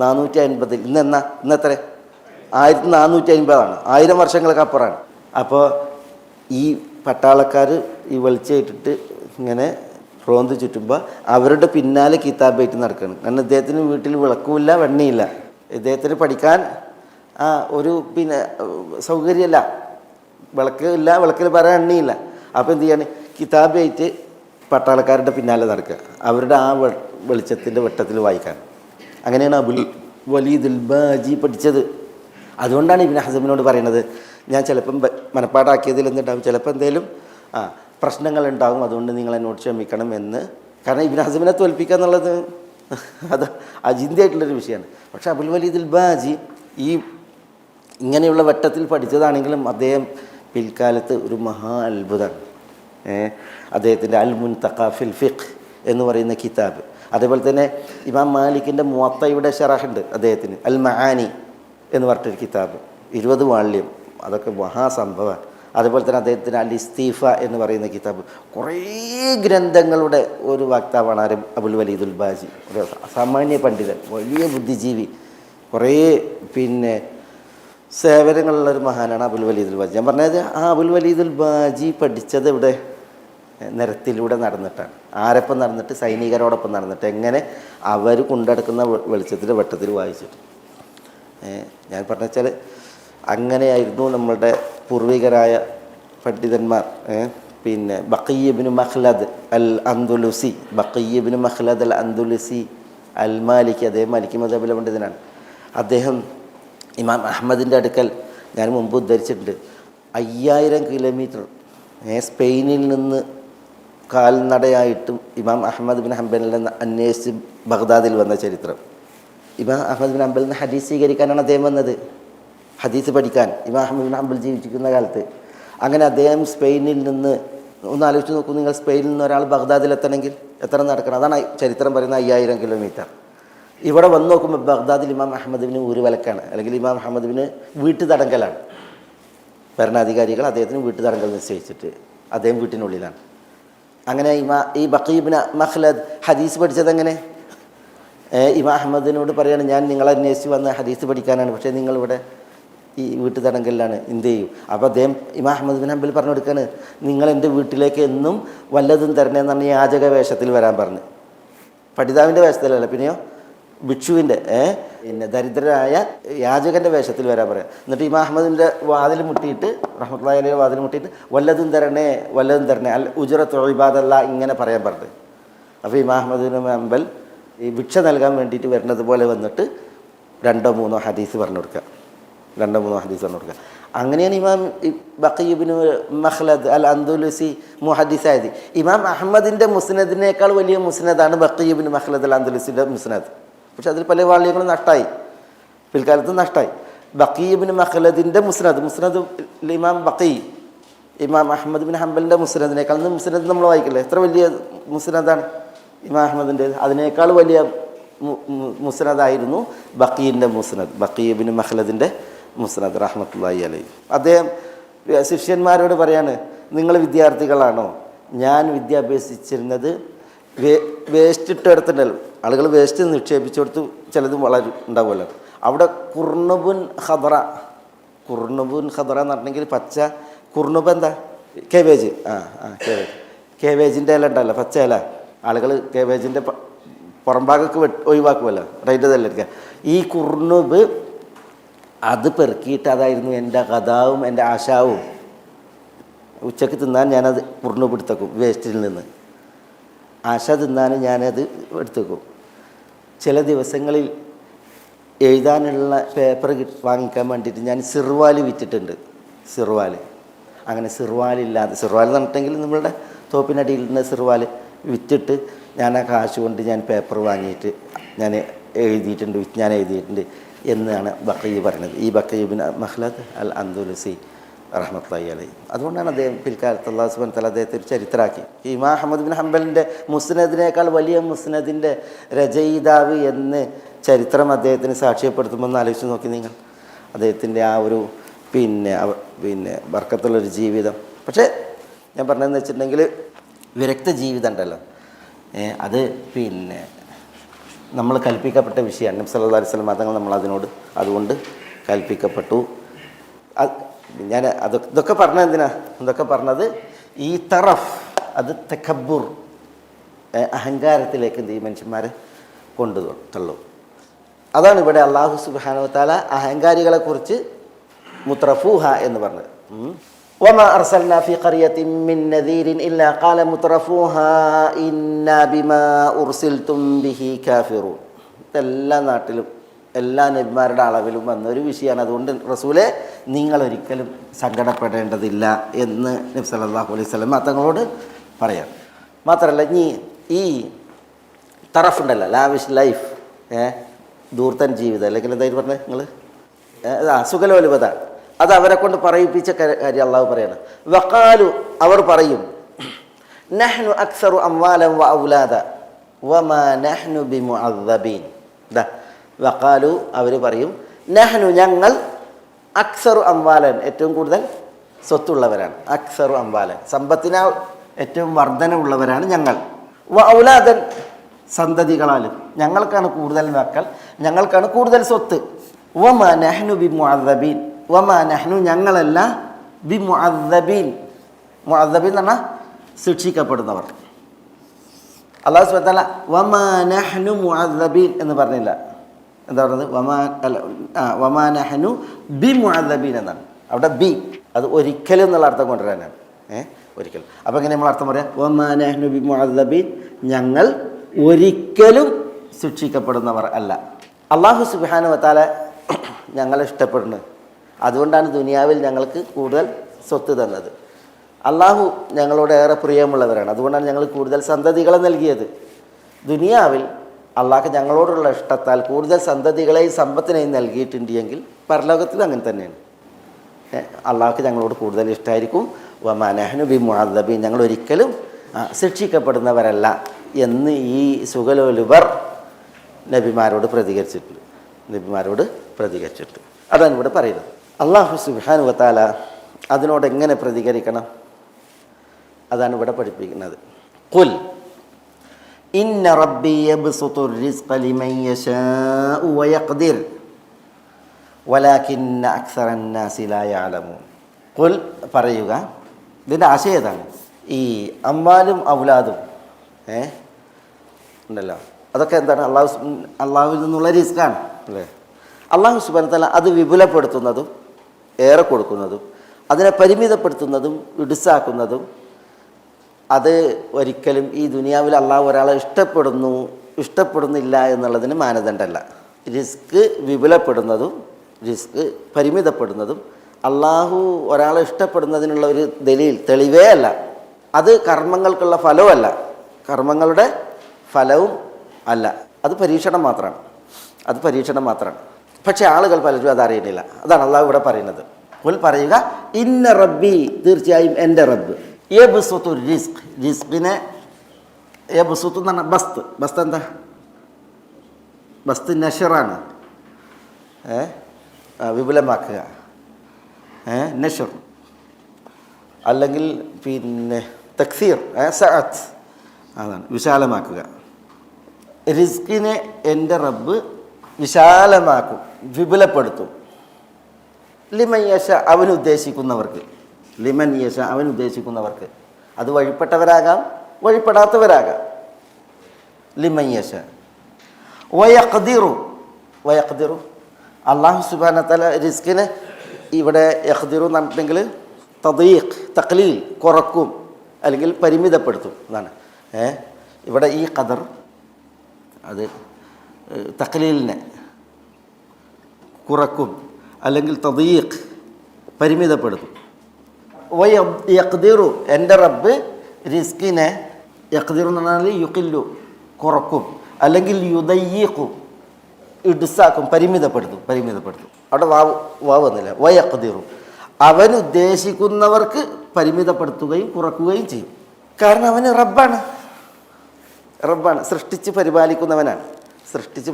450. ഇന്നെത്ര? 1450. 1000 വർഷങ്ങൾക്ക് അപ്പുറമാണ്. അപ്പോൾ ഈ പട്ടാളക്കാർ ഈ വെളിച്ചമായിട്ടിട്ട് ഇങ്ങനെ റോന്ത് ചുറ്റുമ്പോൾ അവരുടെ പിന്നാലെ കിതാബായിട്ട് നടക്കണം. കാരണം ഇദ്ദേഹത്തിന് വീട്ടിൽ വിളക്കുമില്ല, വെണ്ണയില്ല, ഇദ്ദേഹത്തിന് പഠിക്കാൻ ഒരു പിന്നെ സൗകര്യമല്ല, വിളക്കില്ല, വിളക്കിൽ പറയാൻ എണ്ണയില്ല. അപ്പോൾ എന്ത് ചെയ്യാണ്? കിതാബായിട്ട് പട്ടാളക്കാരുടെ പിന്നാലെ നടക്കുക, അവരുടെ ആ വെളിച്ചത്തിൻ്റെ വെട്ടത്തിൽ വായിക്കാൻ. അങ്ങനെയാണ് അബുൽ വലീദുൽ ബാജി പഠിച്ചത്. അതുകൊണ്ടാണ് ഇബ്നു ഹസമിനോട് പറയുന്നത്, ഞാൻ ചിലപ്പം മനപ്പാടാക്കിയതിൽ എന്തുണ്ടാകും, ചിലപ്പോൾ എന്തെങ്കിലും പ്രശ്നങ്ങളുണ്ടാകും, അതുകൊണ്ട് നിങ്ങൾ എന്നോട് ക്ഷമിക്കണം എന്ന്. കാരണം ഇബ്നു ഹസമിനെ തോൽപ്പിക്കുക എന്നുള്ളത് അത് അചിന്തയായിട്ടുള്ളൊരു വിഷയമാണ്. പക്ഷേ അബുൽ വലീദുൽ ബാജി ഈ ഇങ്ങനെയുള്ള വട്ടത്തിൽ പഠിച്ചതാണെങ്കിലും അദ്ദേഹം പിൽക്കാലത്ത് ഒരു മഹാ അത്ഭുതമാണ്. അദ്ദേഹത്തിൻ്റെ അൽ മുൻതഖ ഫിൽ ഫിഖ് എന്ന് പറയുന്ന കിതാബ്, അതേപോലെ തന്നെ ഇമാം മാലിക്കിൻ്റെ മുവത്തയുടെ ഷറഹുണ്ട് അദ്ദേഹത്തിന്, അൽ മആനി എന്ന് പറഞ്ഞിട്ടൊരു കിതാബ്, 20 വാള്യം, അതൊക്കെ മഹാസംഭവമാണ്. അതുപോലെ തന്നെ അദ്ദേഹത്തിന് അൽ ഇസ്തീഫ എന്ന് പറയുന്ന കിതാബ്. കുറേ ഗ്രന്ഥങ്ങളുടെ ഒരു വക്താവാണ് ആരും അബുൽ വലീദുൽ ബാജി. ഒരു സാമാന്യ പണ്ഡിതൻ, വലിയ ബുദ്ധിജീവി, കുറേ പിന്നെ സേവനങ്ങളുള്ളൊരു മഹാനാണ് അബുൽ വലീദുൽ ബാജി. ഞാൻ പറഞ്ഞത് ആ അബുൽ വലീദുൽ ബാജി പഠിച്ചത് ഇവിടെ നിരത്തിലൂടെ നടന്നിട്ടാണ്. ആരൊപ്പം നടന്നിട്ട്? സൈനികരോടൊപ്പം നടന്നിട്ട്. എങ്ങനെ? അവർ കൊണ്ടെടുക്കുന്ന വെളിച്ചത്തിൻ്റെ വെട്ടത്തിൽ വായിച്ചിട്ട്. ഞാൻ പറഞ്ഞാൽ അങ്ങനെയായിരുന്നു നമ്മളുടെ പൂർവികരായ പണ്ഡിതന്മാർ. പിന്നെ ബഖിയ്യ് ഇബ്നു മഖ്ലദ് അൽ അന്ദുലുസി, ബഖിയ്യ് ഇബ്നു മഖ്ലദ് അൽ അന്ദുലുസി അൽ മാലിക്കി, അദ്ദേഹം മാലിക്കി മദ്ഹബിലെ പണ്ഡിതനാണ്. അദ്ദേഹം ഇമാം അഹമ്മദിൻ്റെ അടുക്കൽ ഞാൻ മുമ്പ് ഉദ്ധരിച്ചിട്ടുണ്ട്, 5000 കിലോമീറ്റർ സ്പെയിനിൽ നിന്ന് കാൽനടയായിട്ടും ഇമാം അഹമ്മദ് ബിൻ ഹംബലിനെ അന്വേഷിച്ച് ബഗ്ദാദിൽ വന്ന ചരിത്രം. ഇമാം അഹമ്മദ് ബിൻ ഹംബലിന് ഹദീസ് സ്വീകരിക്കാനാണ് അദ്ദേഹം വന്നത്, ഹദീസ് പഠിക്കാൻ, ഇമാം അഹമ്മദ് ബിൻ ഹംബൽ ജീവിച്ചിരിക്കുന്ന കാലത്ത്. അങ്ങനെ അദ്ദേഹം സ്പെയിനിൽ നിന്ന്, ഒന്ന് ആലോചിച്ച് നോക്കൂ നിങ്ങൾ, സ്പെയിനിൽ നിന്ന് ഒരാൾ ബഗ്ദാദിലെത്തണമെങ്കിൽ എത്ര നടക്കണം? അതാണ് ചരിത്രം പറയുന്ന 5000 കിലോമീറ്റർ. ഇവിടെ വന്ന് നോക്കുമ്പോൾ ബഗ്ദാദിൽ ഇമാം അഹമ്മദിന് ഊരുവലക്കാണ്, അല്ലെങ്കിൽ ഇമാം അഹമ്മദിന് വീട്ടുതടങ്കലാണ്. ഭരണാധികാരികൾ അദ്ദേഹത്തിന് വീട്ടുതടങ്കൽ നിശ്ചയിച്ചിട്ട് അദ്ദേഹം വീട്ടിനുള്ളിലാണ്. അങ്ങനെ ഈ ബഖിയ്യ് ഇബ്നു മഖ്ലദ് ഹദീസ് പഠിച്ചത് എങ്ങനെ? ഇമാം അഹമ്മദിനോട് പറയാണ്, ഞാൻ നിങ്ങളെ അന്വേഷിച്ച് വന്ന ഹദീസ് പഠിക്കാനാണ്, പക്ഷേ നിങ്ങളിവിടെ ഈ വീട്ടുതടങ്കലിലാണ്, എന്ത് ചെയ്യും? അപ്പോൾ അദ്ദേഹം ഇമാം അഹമ്മദ് ബിൻ ഹംബൽ പറഞ്ഞു കൊടുക്കുകയാണ്, നിങ്ങൾ എൻ്റെ വീട്ടിലേക്ക് എന്നും വല്ലതും തരണേന്ന് പറഞ്ഞ് യാചക വേഷത്തിൽ വരാൻ പറഞ്ഞു. പഠിതാവിൻ്റെ വേഷത്തിലല്ല, പിന്നെയോ ഭിക്ഷുവിൻ്റെ പിന്നെ ദരിദ്രരായ യാചകൻ്റെ വേഷത്തിൽ വരാൻ പറയാം. എന്നിട്ട് ഇമാം അഹമ്മദിൻ്റെ വാതിൽ മുട്ടിയിട്ട്, റഹ്മത്തുള്ളാഹി അലൈഹി വാതിൽ മുട്ടിയിട്ട് വല്ലതും തരണേ, വല്ലതും തരണേ, അൽ ഉജ്റത്തു ഇബാദല്ല, ഇങ്ങനെ പറയാൻ പറഞ്ഞു. അപ്പോൾ ഇമാം അഹമ്മദ് ബിൻ ഹംബൽ ഈ ഭിക്ഷ നൽകാൻ വേണ്ടിയിട്ട് വരുന്നത് പോലെ വന്നിട്ട് 2-3 ഹദീസ് പറഞ്ഞു കൊടുക്കുക, 2-3 ഹദീസ് പറഞ്ഞു കൊടുക്കുക. അങ്ങനെയാണ് ഇമാം ബഖി ഇബ്നു മഖ്ലദ് അൽ അന്ദലുസി മുഹദ്ദിസായത്. ഇമാം അഹമ്മദിൻ്റെ മുസ്നദിനേക്കാൾ വലിയ മുസ്നദാണ് ബഖി ഇബ്നു മഖ്ലദ് അൽ അന്ദലുസിൻ്റെ മുസ്നദ്. പക്ഷെ അതിൽ പല വാള്യങ്ങളും നഷ്ടമായി, പിൽക്കാലത്ത് നഷ്ടമായി. ബഖി ഇബ്നു മഖ്ലദിൻ്റെ മുസ്നദ് ഇമാം ബഖി ഇമാം അഹമ്മദ് ബിൻ ഹംബലിൻ്റെ മുസ്നദിനേക്കാൾ മുസ്നദ് നമ്മൾ വായിക്കില്ലേ, എത്ര വലിയ മുസ്നദാണ് ഇമാം അഹമ്മദിൻ്റെ, അതിനേക്കാൾ വലിയ മുസ്നദായിരുന്നു ബഖീൻ്റെ മുസ്നദ്, ബഖി ഇബ്നു മഖ്ലദിൻ്റെ മുസ്നദ് റഹ്മത്തുള്ളാഹി അലൈഹി. അദ്ദേഹം ശിഷ്യന്മാരോട് പറയാണ്, നിങ്ങൾ വിദ്യാർത്ഥികളാണോ? ഞാൻ വിദ്യ അഭ്യസിച്ചിരുന്നത് വേസ്റ്റ് ഇട്ടെടുത്തിട്ടുണ്ടല്ലോ, ആളുകൾ വേസ്റ്റ് നിക്ഷേപിച്ചു കൊടുത്ത് ചിലത് വളരെ ഉണ്ടാവുമല്ലോ, അവിടെ കുർണുബുൻ ഖദറ എന്ന് പറഞ്ഞിട്ടുണ്ടെങ്കിൽ പച്ച കുർണുബ് എന്താ കേബേജ്, കേബേജിൻ്റെ ഇല ഉണ്ടല്ലോ, പച്ച ഇല, ആളുകൾ കേബേജിൻ്റെ പുറംഭാഗമൊക്കെ ഒഴിവാക്കുമല്ലോ, റൈറ്റ് ഇതെല്ലാം എടുക്കുക. ഈ കുർണുബ് അത് പെറുക്കിയിട്ട് അതായിരുന്നു എൻ്റെ കഥാവും എൻ്റെ ആശാവും. ഉച്ചക്ക് തിന്നാൻ ഞാനത് കുർണുബ് എടുത്തേക്കും വേസ്റ്റിൽ നിന്ന്, ആശ തിന്നാനും ഞാനത് എടുത്തേക്കും. ചില ദിവസങ്ങളിൽ എഴുതാനുള്ള പേപ്പർ വാങ്ങിക്കാൻ വേണ്ടിയിട്ട് ഞാൻ സിർവാല് വിറ്റിട്ടുണ്ട്. അങ്ങനെ സിർവാലില്ലാതെ, സിർവാൽ എന്ന് പറഞ്ഞിട്ടെങ്കിൽ നമ്മളുടെ തോപ്പിനടിയിൽ നിന്ന് സിർവാൽ വിറ്റിട്ട് ഞാൻ ആ കാശ് കൊണ്ട് ഞാൻ പേപ്പർ വാങ്ങിയിട്ട് ഞാൻ എഴുതിയിട്ടുണ്ട് എന്നാണ് ബഖി പറയുന്നത്. ഈ ബഖി ഇബ്നു മഖ്ലദ് അൽ അന്ദലുസി റഹ്മത്തുള്ളാഹി അലൈഹി. അതുകൊണ്ടാണ് അദ്ദേഹം പിൽക്കാലത്ത് അല്ലാഹു സുബ്ഹാനഹു വ തആല അദ്ദേഹത്തെ ചരിത്രമാക്കി. ഇമാം അഹ്മദ് ബിൻ ഹംബലിൻ്റെ മുസ്നദിനേക്കാൾ വലിയ മുസ്നദിൻ്റെ രചയിതാവ് എന്ന് ചരിത്രം അദ്ദേഹത്തിന് സാക്ഷ്യപ്പെടുത്തുമ്പോൾ ഒന്ന് ആലോചിച്ച് നോക്കി നിങ്ങൾ. അദ്ദേഹത്തിൻ്റെ ആ ഒരു പിന്നെ ബർക്കത്തുള്ളൊരു ജീവിതം. പക്ഷേ ഞാൻ പറഞ്ഞതെന്ന് വെച്ചിട്ടുണ്ടെങ്കിൽ വിരക്ത ജീവിതം ഉണ്ടല്ലോ, അത് നമ്മൾ കൽപ്പിക്കപ്പെട്ട വിഷയമാണ്. നബി സല്ലല്ലാഹു അലൈഹി വസല്ലം തങ്ങൾ നമ്മൾ അതുകൊണ്ട് കൽപ്പിക്കപ്പെട്ടു. ഞാൻ ഇതൊക്കെ പറഞ്ഞത് എന്തിനാ? ഇതൊക്കെ പറഞ്ഞത് ഈ തറഫ്, അത് തകബ്ബുർ, അഹങ്കാരത്തിലേക്ക് എന്ത് ചെയ്യും മനുഷ്യന്മാരെ തള്ളും. അതാണ് ഇവിടെ അല്ലാഹു സുബ്ഹാനഹു വ തആല അഹങ്കാരികളെക്കുറിച്ച് മുത്രഫൂഹ എന്ന് പറഞ്ഞത്. വമാ അർസൽനാ ഫീ ഖറിയത്തിൻ മിൻ നദീരിൻ ഇല്ലാ ഖാല മുത്രഫൂഹാ ഇന്നാ ബിമാ ഉർസിൽതും ബിഹി കാഫിറൂൻ. എല്ലാ നാട്ടിലും എല്ലാ നബിമാരുടെ അളവിലും വന്നൊരു വിഷയമാണ്. അതുകൊണ്ട് റസൂലെ നിങ്ങളൊരിക്കലും സങ്കടപ്പെടേണ്ടതില്ല എന്ന് നബി സല്ലല്ലാഹു അലൈഹി വസല്ലം തങ്ങളോട് പറയാം. മാത്രമല്ല ഈ തറഫ് ഉണ്ടല്ലോ, ലാവിഷ് ലൈഫ്, ദൂർത്തൻ ജീവിതം, അല്ലെങ്കിൽ എന്തായാലും പറഞ്ഞത് നിങ്ങൾ സുഖലോലുപത, അത് അവരെ കൊണ്ട് പറയിപ്പിച്ച കാര്യം അള്ളാഹു പറയണം. വഖാലു, അവർ പറയും, നഹ്നു അക്സറു അംവാലൻ വ ഔലാദ വമാ നഹ്നു ബിമുഅദ്ദബീൻ. വഖാലു, അവർ പറയും, നഹ്നു ഞങ്ങൾ, അക്സറു അംവാലൻ ഏറ്റവും കൂടുതൽ സ്വത്തുള്ളവരാണ്, അക്സറു അംവാലൻ സമ്പത്തിനാൽ ഏറ്റവും വർധനവുള്ളവരാണ് ഞങ്ങൾ, വ ഔലാദൻ സന്തതികളാലും ഞങ്ങൾക്കാണ് കൂടുതൽ മക്കൾ, ഞങ്ങൾക്കാണ് കൂടുതൽ സ്വത്ത്. വമാ നഹ്നു ബിമുഅദ്ദബീൻ, വമാ നഹ്നു ഞങ്ങളല്ല, ബിമുഅദ്ദബീൻ, മുഅദ്ദബീൻ എന്ന് പറഞ്ഞാൽ ശിക്ഷിക്കപ്പെടുന്നവർ. അല്ലാഹു സുബ്ഹാനഹു വ തആല വമാ നഹ്നു മുഅദ്ദബീൻ എന്ന് പറഞ്ഞില്ല. എന്താ പറഞ്ഞത്? വമാ നഹ്നു ബിമുഅദ്ദബീൻ എന്നാണ്. അവിടെ ബി അത് ഒരിക്കലും എന്നുള്ള അർത്ഥം കൊണ്ടുവരാനാണ്. ഒരിക്കലും. അപ്പോൾ എങ്ങനെ നമ്മൾ അർത്ഥം പറയാം? വമാ നഹ്നു ബിമുഅദ്ദബീൻ, ഞങ്ങൾ ഒരിക്കലും ശിക്ഷിക്കപ്പെടുന്നവർ അല്ല. അല്ലാഹു സുബ്ഹാനഹു വ തആല ഞങ്ങളെ ഇഷ്ടപ്പെടുന്നത്, അതുകൊണ്ടാണ് ദുനിയാവിൽ ഞങ്ങൾക്ക് കൂടുതൽ സ്വത്ത് തന്നത്. അള്ളാഹു ഞങ്ങളോട് ഏറെ പ്രിയമുള്ളവരാണ്, അതുകൊണ്ടാണ് ഞങ്ങൾ കൂടുതൽ സന്തതികളെ നൽകിയത്. ദുനിയാവിൽ അള്ളാഹ് ഞങ്ങളോടുള്ള ഇഷ്ടത്താൽ കൂടുതൽ സന്തതികളെയും സമ്പത്തിനെയും നൽകിയിട്ടുണ്ട് എങ്കിൽ പരലോകത്തിലും അങ്ങനെ തന്നെയാണ്. അള്ളാഹ്ക്ക് ഞങ്ങളോട് കൂടുതൽ ഇഷ്ടമായിരിക്കും. വമാ നഹ്നു ബിമുഅദ്ദബീൻ, ഞങ്ങൾ ഒരിക്കലും ശിക്ഷിക്കപ്പെടുന്നവരല്ല എന്ന് ഈ സുഖലോലുപർ നബിമാരോട് പ്രതികരിച്ചിട്ടുണ്ട്. അതാണ് ഇവിടെ പറയുന്നത്. അല്ലാഹു സുബ്ഹാനഹു വ തആല അതിനോട് എങ്ങനെ പ്രതികരിക്കണം അതാണ് ഇവിടെ പഠിപ്പിക്കുന്നത്. ഖുൽ ഇന്ന റബ്ബി യബ്സുത്തുർ റിസ്ഖ ലിമൻ യശാഉ വയഖ്ദിർ വലാകിന്ന അക്സറൻ നാസി ലാ യഅലമൂൻ. ഖുൽ പറയുക, ഇതിൻ്റെ ആശയം ഏതാണ്? ഈ അമ്മാലും ഔലാദും ഉണ്ടല്ലോ, അതൊക്കെ എന്താണ്? അള്ളാഹുവിൽ നിന്നുള്ള റിസ്ക്കാണ് അല്ലേ? അള്ളാഹു സുബ്ഹാനഹു വ തആല അത് വിപുലപ്പെടുത്തുന്നതും ഏറെ കൊടുക്കുന്നതും അതിനെ പരിമിതപ്പെടുത്തുന്നതും ഇടുസാക്കുന്നതും അത് ഒരിക്കലും ഈ ദുനിയാവിൽ അള്ളാഹു ഒരാളെ ഇഷ്ടപ്പെടുന്നില്ല എന്നുള്ളതിന് മാനദണ്ഡമല്ല. റിസ്ക് വിപുലപ്പെടുന്നതും റിസ്ക് പരിമിതപ്പെടുന്നതും അള്ളാഹു ഒരാളെ ഇഷ്ടപ്പെടുന്നതിനുള്ള ഒരു തെളിവേ അല്ല. അത് കർമ്മങ്ങൾക്കുള്ള ഫലവുമല്ല, കർമ്മങ്ങളുടെ ഫലവും അല്ല. അത് പരീക്ഷണം മാത്രമാണ്. പക്ഷേ ആളുകൾ പലരും അതറിയുന്നില്ല. അതാണ് അള്ളാഹു ഇവിടെ പറയുന്നത്. പറയുക, ഇന്ന റബ്ബി, തീർച്ചയായും എൻ്റെ റബ്ബ്, യബ്സുത്തു റിസ്ക്, റിസ്കിനെ യബ്സുത്തു എന്ന് പറഞ്ഞാൽ ബസ്ത് എന്താ? ബസ്ത് നഷറാണ്, വിപുലമാക്കുക, നഷർ, അല്ലെങ്കിൽ പിന്നെ തക്സീർ, സഅത്ത്, അതാണ് വിശാലമാക്കുക. റിസ്കിനെ എൻ്റെ റബ്ബ് വിശാലമാക്കും, വിപുലപ്പെടുത്തും. ലിമൻ യശ, അവനുദ്ദേശിക്കുന്നവർക്ക്. ലിമൻ യശ, അവനുദ്ദേശിക്കുന്നവർക്ക്. അത് വഴിപ്പെട്ടവരാകാം, വഴിപ്പെടാത്തവരാകാം. ലിമൻ യശ. വയഖ്ദിറു, അല്ലാഹു സുബ്ഹാനഹു വ തആല റിസ്കിനെ ഇവിടെ യഖ്ദിറു എന്ന് പറഞ്ഞിട്ടുണ്ടെങ്കിൽ തദീഖ്, തഖ്ലീൽ, കുറക്കും അല്ലെങ്കിൽ പരിമിതപ്പെടുത്തും എന്നാണ്. ഇവിടെ ഈ ഖദർ അത് തഖ്ലീലിനെ കുറക്കും അല്ലെങ്കിൽ തദീഖ് പരിമിതപ്പെടുത്തും. യഖ്ദിറു, എൻ്റെ റബ്ബ് റിസ്കിനെ യഖ്ദിറു എന്ന് പറഞ്ഞാൽ യുഖില്ലു, കുറക്കും, അല്ലെങ്കിൽ യുദയ്യിഖു, ഇഡ്സാക്കും, പരിമിതപ്പെടുത്തും. അവിടെ വാവ് വന്നില്ല. വയഖ്ദിറു, അവൻ ഉദ്ദേശിക്കുന്നവർക്ക് പരിമിതപ്പെടുത്തുകയും കുറക്കുകയും ചെയ്യും. കാരണം അവന് റബ്ബാണ്, സൃഷ്ടിച്ച്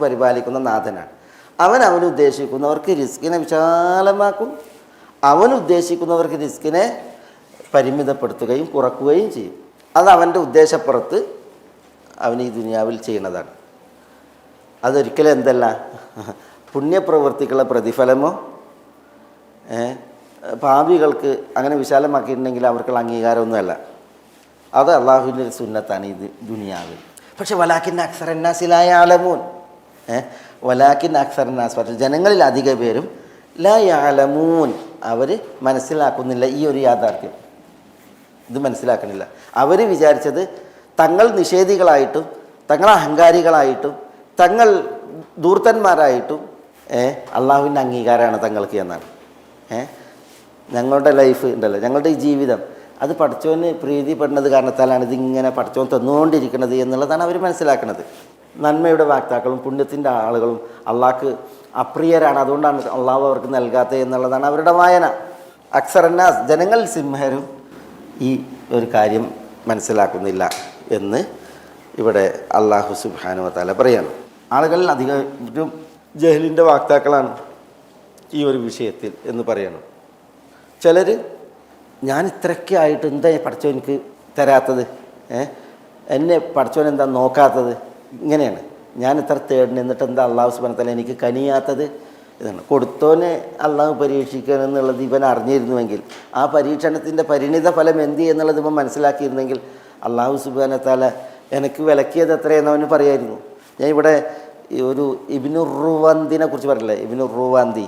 പരിപാലിക്കുന്ന നാഥനാണ്. അവൻ ഉദ്ദേശിക്കുന്നവർക്ക് റിസ്കിനെ വിശാലമാക്കും, അവൻ ഉദ്ദേശിക്കുന്നവർക്ക് റിസ്കിനെ പരിമിതപ്പെടുത്തുകയും കുറക്കുകയും ചെയ്യും. അത് അവൻ്റെ ഉദ്ദേശപ്പുറത്ത് അവൻ ഈ ദുനിയാവിൽ ചെയ്യുന്നതാണ്. അതൊരിക്കലും എന്തല്ല, പുണ്യപ്രവൃത്തിക്കുള്ള പ്രതിഫലമോ പാപികൾക്ക് അങ്ങനെ വിശാലമാക്കിയിട്ടുണ്ടെങ്കിൽ അവർക്കുള്ള അംഗീകാരമൊന്നുമല്ല. അത് അള്ളാഹുവിൻ്റെ ഒരു സുന്നത്താണ് ഈ ദുനിയാവിൽ. പക്ഷെ വലാക്കിൻ അക്സറന്നാസിലായ ആലമൂൻ, വലാക്കിൻ അക്സറന്നാസ്, പക്ഷേ ജനങ്ങളിൽ അധിക പേരും ലാ യഅലമൂൻ, അവർ മനസ്സിലാക്കുന്നില്ല ഈ ഒരു യാഥാർത്ഥ്യം. ഇത് മനസ്സിലാക്കണില്ല. അവർ വിചാരിച്ചത് തങ്ങൾ നിഷേധികളായിട്ടും തങ്ങൾ അഹങ്കാരികളായിട്ടും തങ്ങൾ ധൂർത്തന്മാരായിട്ടും അള്ളാഹുവിൻ്റെ അംഗീകാരമാണ് തങ്ങൾക്ക് എന്നാണ്. ഞങ്ങളുടെ ലൈഫ് ഉണ്ടല്ലോ, ഞങ്ങളുടെ ഈ ജീവിതം അത് പടച്ചോന് പ്രീതിപ്പെടുന്നത് കാരണത്താലാണ് ഇതിങ്ങനെ പടച്ചോൻ തന്നുകൊണ്ടിരിക്കുന്നത് എന്നുള്ളതാണ് അവർ മനസ്സിലാക്കുന്നത്. നന്മയുടെ വാക്താക്കളും പുണ്യത്തിൻ്റെ ആളുകളും അള്ളാഹ്ക്ക് അപ്രിയരാണ്, അതുകൊണ്ടാണ് അള്ളാഹു അവർക്ക് നൽകാത്തത് എന്നുള്ളതാണ് അവരുടെ വായന. അക്സറന്നാസ്, ജനങ്ങൾ സിംഹരും ഈ ഒരു കാര്യം മനസ്സിലാക്കുന്നില്ല എന്ന് ഇവിടെ അള്ളാഹു സുബ്ഹാനഹു വ തആല പറയാണ്. ആളുകളിൽ അധികം ജഹലിൻ്റെ വാക്താക്കളാണ് ഈ ഒരു വിഷയത്തിൽ എന്ന് പറയണം. ചിലർ ഞാൻ ഇത്രയ്ക്ക് ആയിട്ട് എന്താ പഠിച്ചോ എനിക്ക് തരാത്തത്, എന്നെ പഠിച്ചോൻ എന്താ നോക്കാത്തത്, ഇങ്ങനെയാണ്. ഞാൻ ഇത്ര തേടുന്നു, എന്നിട്ട് എന്താ അള്ളാഹു സുബ്ഹാനഹു വ തആല എനിക്ക് കനിയാത്തത്, ഇതാണ്. കൊടുത്തോനെ അള്ളാഹു പരീക്ഷിക്കണം എന്നുള്ളത് ഇവൻ അറിഞ്ഞിരുന്നുവെങ്കിൽ, ആ പരീക്ഷണത്തിൻ്റെ പരിണിത ഫലം എന്ത് എന്നുള്ളത് ഇവൻ മനസ്സിലാക്കിയിരുന്നെങ്കിൽ അള്ളാഹു സുബ്ഹാനഹു വ തആല എനിക്ക് വിലക്കിയത് എത്രയെന്ന് അവന് പറയായിരുന്നു. ഞാൻ ഇവിടെ ഒരു ഇബ്നു റുവാന്ദിനെ കുറിച്ച് പറഞ്ഞില്ലേ, ഇബ്നു റുവാന്ദി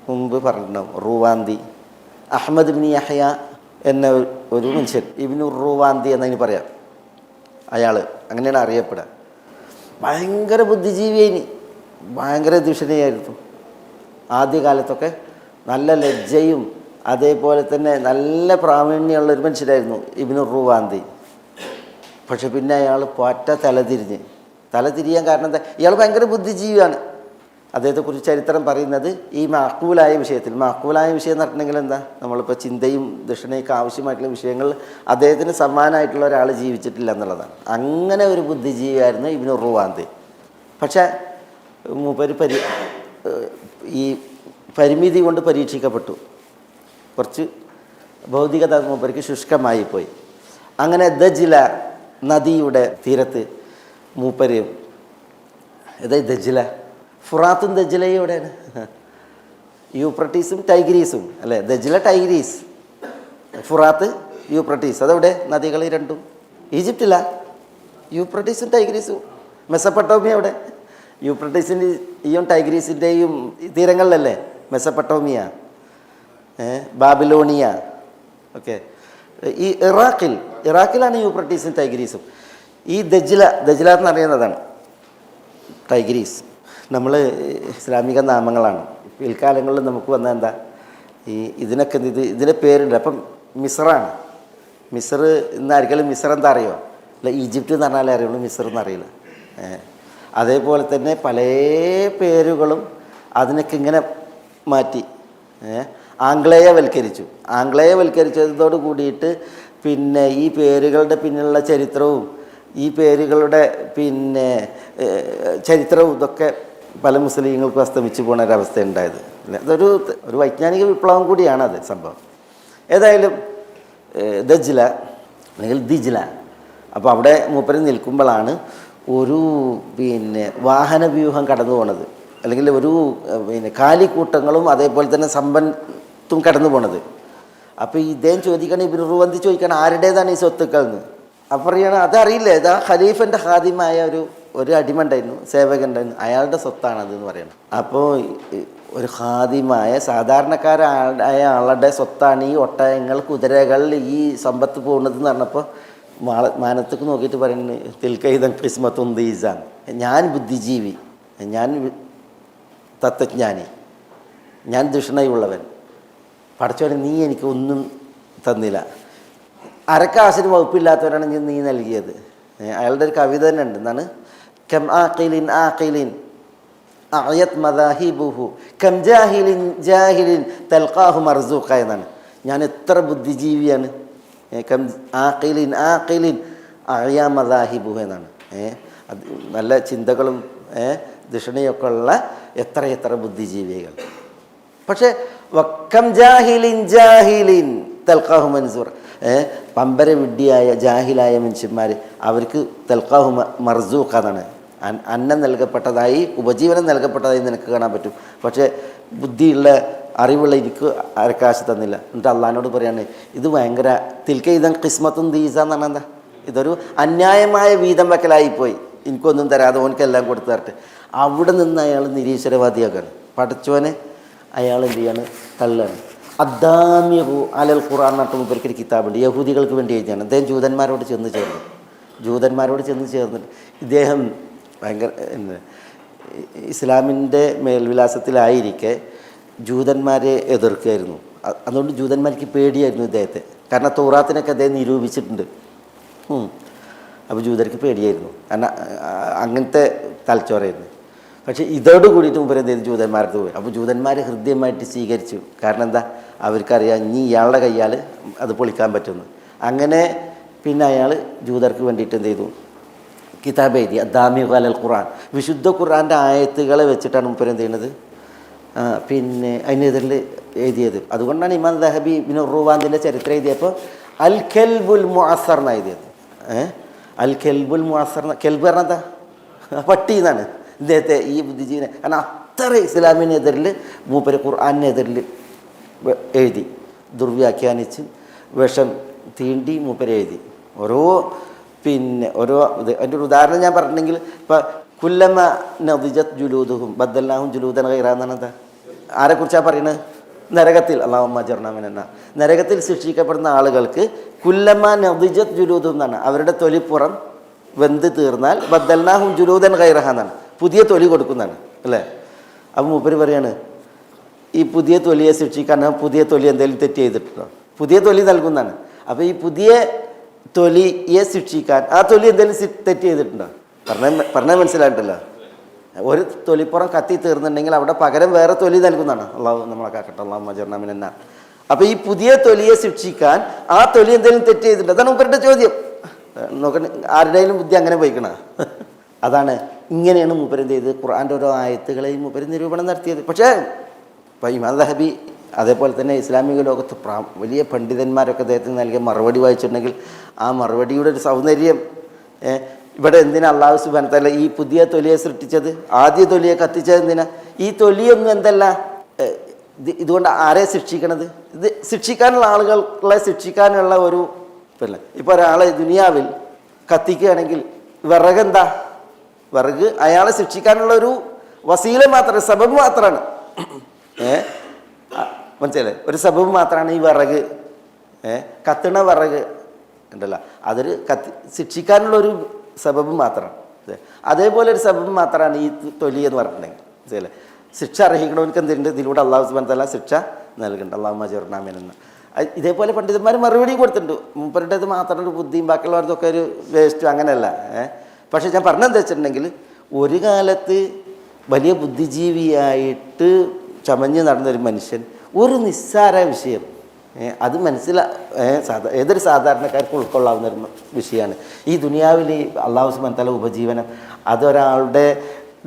മുമ്പ് പറഞ്ഞിട്ടുണ്ടാവും. റുവാന്ദി അഹ്മദ് ഇബ്നു യഹ്യ എന്ന ഒരു മനുഷ്യൻ, ഇബ്നു റുവാന്ദി എന്നതിന് പറയാം. അയാൾ അങ്ങനെയാണ് അറിയപ്പെടുക. ഭയങ്കര ബുദ്ധിജീവിയായി, ഭയങ്കര ദുഷണയായിരുന്നു. ആദ്യകാലത്തൊക്കെ നല്ല ലജ്ജയും അതേപോലെ തന്നെ നല്ല പ്രാവീണ്യമുള്ളൊരു മനുഷ്യരായിരുന്നു ഇബ്നു റുവാന്ദി. പക്ഷെ പിന്നെ അയാൾ പോറ്റ തലതിരിയാൻ കാരണം എന്താ, ഇയാൾ ഭയങ്കര ബുദ്ധിജീവിയാണ്. അദ്ദേഹത്തെക്കുറിച്ച് ചരിത്രം പറയുന്നത് ഈ മാക്കൂലായ വിഷയത്തിൽ, മാക്കൂലായ വിഷയം എന്ന് പറഞ്ഞിട്ടുണ്ടെങ്കിൽ എന്താ, നമ്മളിപ്പോൾ ചിന്തയും ദക്ഷിണയൊക്കെ ആവശ്യമായിട്ടുള്ള വിഷയങ്ങളിൽ അദ്ദേഹത്തിന് സമാനമായിട്ടുള്ള ഒരാൾ ജീവിച്ചിട്ടില്ല എന്നുള്ളതാണ്. അങ്ങനെ ഒരു ബുദ്ധിജീവിയായിരുന്നു ഇബ്നു റുവാന്ദി. പക്ഷേ മൂപ്പര് ഈ പരിമിതി കൊണ്ട് പരീക്ഷിക്കപ്പെട്ടു. കുറച്ച് ഭൗതികത മൂപ്പർക്ക് ശുഷ്കമായി പോയി. അങ്ങനെ ദജ്ല നദിയുടെ തീരത്ത് മൂപ്പര്, ദജ്ല, ഫുറാത്തും ദജ്ലയും എവിടെയാണ്? യൂഫ്രട്ടീസും ടൈഗ്രീസും അല്ലേ? ദജ്ല ടൈഗ്രീസ്, ഫുറാത്ത് യൂഫ്രട്ടീസ്, അതെവിടെ നദികൾ രണ്ടും? ഈജിപ്തില്ല. യൂഫ്രട്ടീസും ടൈഗ്രീസും. മെസപ്പൊട്ടോമിയ എവിടെ? യൂഫ്രട്ടീസിൻ്റെയും ടൈഗ്രീസിൻ്റെയും തീരങ്ങളിലല്ലേ മെസപ്പൊട്ടോമിയ, ബാബിലോണിയ ഒക്കെ. ഈ ഇറാഖിലാണ് യൂഫ്രട്ടീസും ടൈഗ്രീസും. ഈ ദജ്ല എന്നറിയുന്നതാണ് ടൈഗ്രീസ്. നമ്മൾ ഇസ്ലാമിക നാമങ്ങളാണ്. പിൽക്കാലങ്ങളിൽ നമുക്ക് വന്ന എന്താ, ഇതിനൊക്കെ ഇതിൻ്റെ പേരുണ്ട്. അപ്പം മിസ്റാണ്. മിസ്ർ ഇന്നായിരിക്കലും മിസ്ർ എന്താ അറിയോ? അല്ല, ഈജിപ്റ്റ് എന്ന് പറഞ്ഞാലേ അറിയുള്ളൂ, മിസ്ർ എന്നറിയില്ല. അതേപോലെ തന്നെ പല പേരുകളും അതിനൊക്കെ ഇങ്ങനെ മാറ്റി ആംഗ്ലേയവൽക്കരിച്ചതോട് കൂടിയിട്ട് പിന്നെ ഈ പേരുകളുടെ പിന്നിലുള്ള ചരിത്രവും ഈ പേരുകളുടെ പിന്നെ ചരിത്രവും ഇതൊക്കെ പല മുസ്ലിങ്ങൾക്കും അസ്തമിച്ച് പോകുന്ന ഒരവസ്ഥ ഉണ്ടായത്. അതൊരു വൈജ്ഞാനിക വിപ്ലവം കൂടിയാണത് സംഭവം. ഏതായാലും ദജ്ല അല്ലെങ്കിൽ ദിജ്ല, അപ്പോൾ അവിടെ മൂപ്പര് നിൽക്കുമ്പോഴാണ് ഒരു പിന്നെ വാഹനവ്യൂഹം കടന്നു പോണത്, അല്ലെങ്കിൽ ഒരു പിന്നെ കാലിക്കൂട്ടങ്ങളും അതേപോലെ തന്നെ സമ്പത്തും കടന്നു പോണത്. അപ്പോൾ ഇദ്ദേഹം ചോദിക്കണം, ഇബ്നു റുവന്തി ചോദിക്കണം, ആരുടേതാണ് ഈ സ്വത്തുക്കൾ എന്ന്. അപ്പോൾ പറയണം അതറിയില്ല, ഇതാ ഖലീഫൻ്റെ ഖാദിമായ ഒരു അടിമ ഉണ്ടായിരുന്നു, സേവകൻ ഉണ്ടായിരുന്നു, അയാളുടെ സ്വത്താണതെന്ന് പറയണം. അപ്പോൾ ഒരു ഖാദിമായ സാധാരണക്കാരായ ആളുടെ സ്വത്താണ് ഈ ഒട്ടകങ്ങൾ, കുതിരകൾ, ഈ സമ്പത്ത് പോകുന്നതെന്ന് പറഞ്ഞപ്പോൾ മാനത്തേക്ക് നോക്കിയിട്ട് പറയുന്നത് തിൽക്കൈതൻ കിസ്മത്തും ദീസാൻ, ഞാൻ ബുദ്ധിജീവി, ഞാൻ തത്വജ്ഞാനി, ഞാൻ ദുഷ്ണയുള്ളവൻ, പടച്ചോനെ നീ എനിക്ക് ഒന്നും തന്നില്ല, അരക്കാശിന് വകുപ്പില്ലാത്തവരാണ് നീ നൽകിയത്. അയാളുടെ ഒരു കവിത തന്നെ ഉണ്ട്, എന്താണ് കം ആഖിലിൻ ആഖിലിൻ അയത് മദാഹിബുഹു കം ജാഹിലിൻ ജാഹിലിൻ തൽഖാഹു മർസൂഖ എന്നാണ്. ഞാൻ എത്ര ബുദ്ധിജീവിയാണ്, കം ആഖിലിൻ ആഖിലിൻ അയ മദാഹിബുഹു എന്നാണ്. അത് നല്ല ചിന്തകളും ദിഷണയൊക്കെ ഉള്ള എത്ര ബുദ്ധിജീവികൾ. പക്ഷേ വക്കം ജാഹിലിൻ ജാഹിലിൻ തൽഖാഹു മൻസൂർ, പമ്പര വിഡ്ഢിയായ ജാഹിലായ മനുഷ്യന്മാർ അവർക്ക് തൽഖാഹു മർസൂഖ എന്നാണ്. അന്നം നൽകപ്പെട്ടതായി, ഉപജീവനം നൽകപ്പെട്ടതായി നിനക്ക് കാണാൻ പറ്റും, പക്ഷേ ബുദ്ധിയുള്ള അറിവുള്ള എനിക്ക് അരക്കാശ് തന്നില്ല. എന്നിട്ട് അള്ളഹാനോട് പറയാണ് ഇത് ഭയങ്കര തിൽക്കൈതൻ കിസ്മത്തും ദീസ എന്ന് പറഞ്ഞാൽ എന്താ, ഇതൊരു അന്യായമായ വീതം വെക്കലായിപ്പോയി, എനിക്കൊന്നും തരാതെ ഓനക്കെല്ലാം കൊടുത്തു തരട്ടെ. അവിടെ നിന്ന് അയാൾ നിരീശ്വരവാദിയാക്കാണ്. പടച്ചോനെ അയാൾ എന്ത് ചെയ്യാണ്, തള്ളാണ്. അദ്ദാമിയഹു അലൽ ഖുർആൻ എന്നിട്ട് മുമ്പൊരിക്കൽ കിതാബുണ്ട്, യഹൂദികൾക്ക് വേണ്ടി എഴുതിയാണ്. അദ്ദേഹം ജൂതന്മാരോട് ചെന്ന് ചേർന്നിട്ട് ഇദ്ദേഹം ഭയങ്കര ഇസ്ലാമിൻ്റെ മേൽവിലാസത്തിലായിരിക്കെ ജൂതന്മാരെ എതിർക്കുകയായിരുന്നു. അതുകൊണ്ട് ജൂതന്മാർക്ക് പേടിയായിരുന്നു ഇദ്ദേഹത്തെ, കാരണം തൗറാത്തിനൊക്കെ അദ്ദേഹം നിരൂപിച്ചിട്ടുണ്ട്. അപ്പോൾ ജൂതർക്ക് പേടിയായിരുന്നു, കാരണം അങ്ങനത്തെ തലച്ചോറായിരുന്നു. പക്ഷേ ഇതോട് കൂടിയിട്ട് മുമ്പ് എന്ത് ചെയ്തു, ജൂതന്മാർക്ക് പോയി. അപ്പോൾ ജൂതന്മാർ ഹൃദ്യമായിട്ട് സ്വീകരിച്ചു. കാരണം എന്താ, അവർക്കറിയാം ഇനി ഇയാളുടെ കയ്യാൽ അത് പൊളിക്കാൻ പറ്റുമെന്ന്. അങ്ങനെ പിന്നെ അയാൾ ജൂതർക്ക് വേണ്ടിയിട്ട് എന്ത് ചെയ്തു, കിതാബ് എഴുതി, അദ്ദാമി അലൽ ഖുർആൻ, വിശുദ്ധ ഖുർആൻ്റെ ആയത്തുകളെ വെച്ചിട്ടാണ് മുമ്പ് എന്ത് ചെയ്യുന്നത്, പിന്നെ അതിനെതിരിൽ എഴുതിയത്. അതുകൊണ്ടാണ് ഇമാം ദഹബി ഇബ്നു റുവാന്തിൻ്റെ ചരിത്രം എഴുതിയപ്പോൾ അൽ കെൽബുൽ മുഅസ്സർ എന്നാണ് എഴുതിയത്. അൽ കെൽബുൽ മുഅസ്സർ, കെൽബ് പറഞ്ഞാൽ എന്താ, പട്ടി എന്നാണ് ഇദ്ദേഹത്തെ, ഈ ബുദ്ധിജീവിനെ. കാരണം അത്ര ഇസ്ലാമിനെതിരിൽ മൂപ്പര് ഖുർആനെതിരിൽ എഴുതി, ദുർവ്യാഖ്യാനിച്ച് വിഷം തീണ്ടി മൂപ്പര് എഴുതി. ഓരോ ഇത് അതിൻ്റെ ഒരു ഉദാഹരണം ഞാൻ പറഞ്ഞിട്ടുണ്ടെങ്കിൽ, ഇപ്പം കുല്ലമ നദിജത് ജുലൂദുഹും ബദ്ദൽനാഹും ജുലൂദൻ ഗൈറാന്നാണ്. എന്താ, ആരെക്കുറിച്ചാണ് പറയുന്നത്, നരകത്തിൽ അല്ലാഹുമ്മ അജിർനാ മിനന്നാർ, നരകത്തിൽ ശിക്ഷിക്കപ്പെടുന്ന ആളുകൾക്ക് കുല്ലമ നദിജത് ജുലൂദുഹും എന്നാണ്, അവരുടെ തൊലിപ്പുറം വെന്ത് തീർന്നാൽ ബദ്ദൽനാഹും ജുലൂദൻ ഗൈറഹ എന്നാണ്, പുതിയ തൊലി കൊടുക്കുന്നതാണ് അല്ലേ. അപ്പം മൂപ്പര് പറയാണ് ഈ പുതിയ തൊലിയെ ശിക്ഷിക്കാൻ പുതിയ തൊലി എന്തെങ്കിലും തെറ്റ് ചെയ്തിട്ടുണ്ടോ, പുതിയ തൊലി നൽകുന്നതാണ്. അപ്പോൾ ഈ പുതിയ തൊലിയെ ശിക്ഷിക്കാൻ ആ തൊലി എന്തെങ്കിലും തെറ്റ് ചെയ്തിട്ടുണ്ടോ, പറഞ്ഞാൽ മനസ്സിലായിട്ടല്ലോ. ഒരു തൊലിപ്പുറം കത്തി തീർന്നുണ്ടെങ്കിൽ അവിടെ പകരം വേറെ തൊലി നൽകുന്നതാണ്. അള്ളാഹു നമ്മളെ കാക്കട്ടെ, അള്ളാഹു അജിർനാ മിനന്നാർ. അപ്പോൾ ഈ പുതിയ തൊലിയെ ശിക്ഷിക്കാൻ ആ തൊലി എന്തെങ്കിലും തെറ്റ് ചെയ്തിട്ടുണ്ടോ, അതാണ് മൂപ്പരുടെ ചോദ്യം. നോക്കണ ആരുടെയും ബുദ്ധി അങ്ങനെ പോയിക്കണ. അതാണ് ഇങ്ങനെയാണ് മൂപ്പര് എന്ത് ചെയ്ത് ഖുർആൻ്റെ ഓരോ ആയത്തുകളെയും മൂപ്പര് നിരൂപണം നടത്തിയത്. പക്ഷേ ഇപ്പോൾ ഇമാം ദഹബി അതേപോലെ തന്നെ ഇസ്ലാമിക ലോകത്ത് വലിയ പണ്ഡിതന്മാരൊക്കെ അദ്ദേഹത്തിന് നൽകിയ മറുപടി വായിച്ചിട്ടുണ്ടെങ്കിൽ ആ മറുപടിയുടെ ഒരു സൗന്ദര്യം, ഇവിടെ എന്തിനാ അള്ളാഹു സുബ്ഹാനഹു വ തആല ഈ പുതിയ തൊലിയെ സൃഷ്ടിച്ചത്, ആദ്യ തൊലിയെ കത്തിച്ചത് എന്തിനാ, ഈ തൊലിയൊന്നും എന്തല്ല, ഇതുകൊണ്ട് ആരെ ശിക്ഷിക്കണത്, ഇത് ശിക്ഷിക്കാനുള്ള ആളുകളെ ശിക്ഷിക്കാനുള്ള ഒരു പിന്നെ. ഇപ്പോൾ ഒരാളെ ദുനിയാവിൽ കത്തിക്കുകയാണെങ്കിൽ വിറകെന്താ, വിറക് അയാളെ ശിക്ഷിക്കാനുള്ള ഒരു വസീല മാത്രമാണ്, സബബ് മാത്രമാണ്. മനസ്സിലായി, ഒരു സബബ് മാത്രമാണ് ഈ വിറക്. കത്തണ വിറക് ഉണ്ടല്ലോ, അതൊരു ശിക്ഷിക്കാനുള്ളൊരു സബബ് മാത്രമാണ്. അതേപോലെ ഒരു സബബ് മാത്രമാണ് ഈ തൊലി എന്ന് പറഞ്ഞിട്ടുണ്ടെങ്കിൽ. മനസ്സിലായി, ശിക്ഷ അർഹിക്കണവർക്ക് എന്തുണ്ട്, ഇതിലൂടെ അള്ളാഹു സുബ്ഹാനഹു വ തആല ശിക്ഷ നൽകുന്നുണ്ട്. അല്ലാഹുമ്മ അജിർനാ മിനന്ന. ഇതേപോലെ പണ്ഡിതന്മാർ മറുപടി കൊടുത്തിട്ടുണ്ട്. മൂപ്പരുടേത് മാത്രം ഒരു ബുദ്ധിയും ബാക്കിയുള്ളവർക്കൊക്കെ ഒരു വേസ്റ്റും അങ്ങനെയല്ല. പക്ഷേ ഞാൻ പറഞ്ഞെന്താ വെച്ചിട്ടുണ്ടെങ്കിൽ, ഒരു കാലത്ത് വലിയ ബുദ്ധിജീവിയായിട്ട് ചമഞ്ഞ് നടന്നൊരു മനുഷ്യൻ ഒരു നിസ്സാര വിഷയം അത് ഏതൊരു സാധാരണക്കാർക്ക് ഉൾക്കൊള്ളാവുന്ന ഒരു വിഷയമാണ്. ഈ ദുനിയാവിൽ അല്ലാഹു സുബ്ഹാനഹു വ തആല ഉപജീവനം അതൊരാളുടെ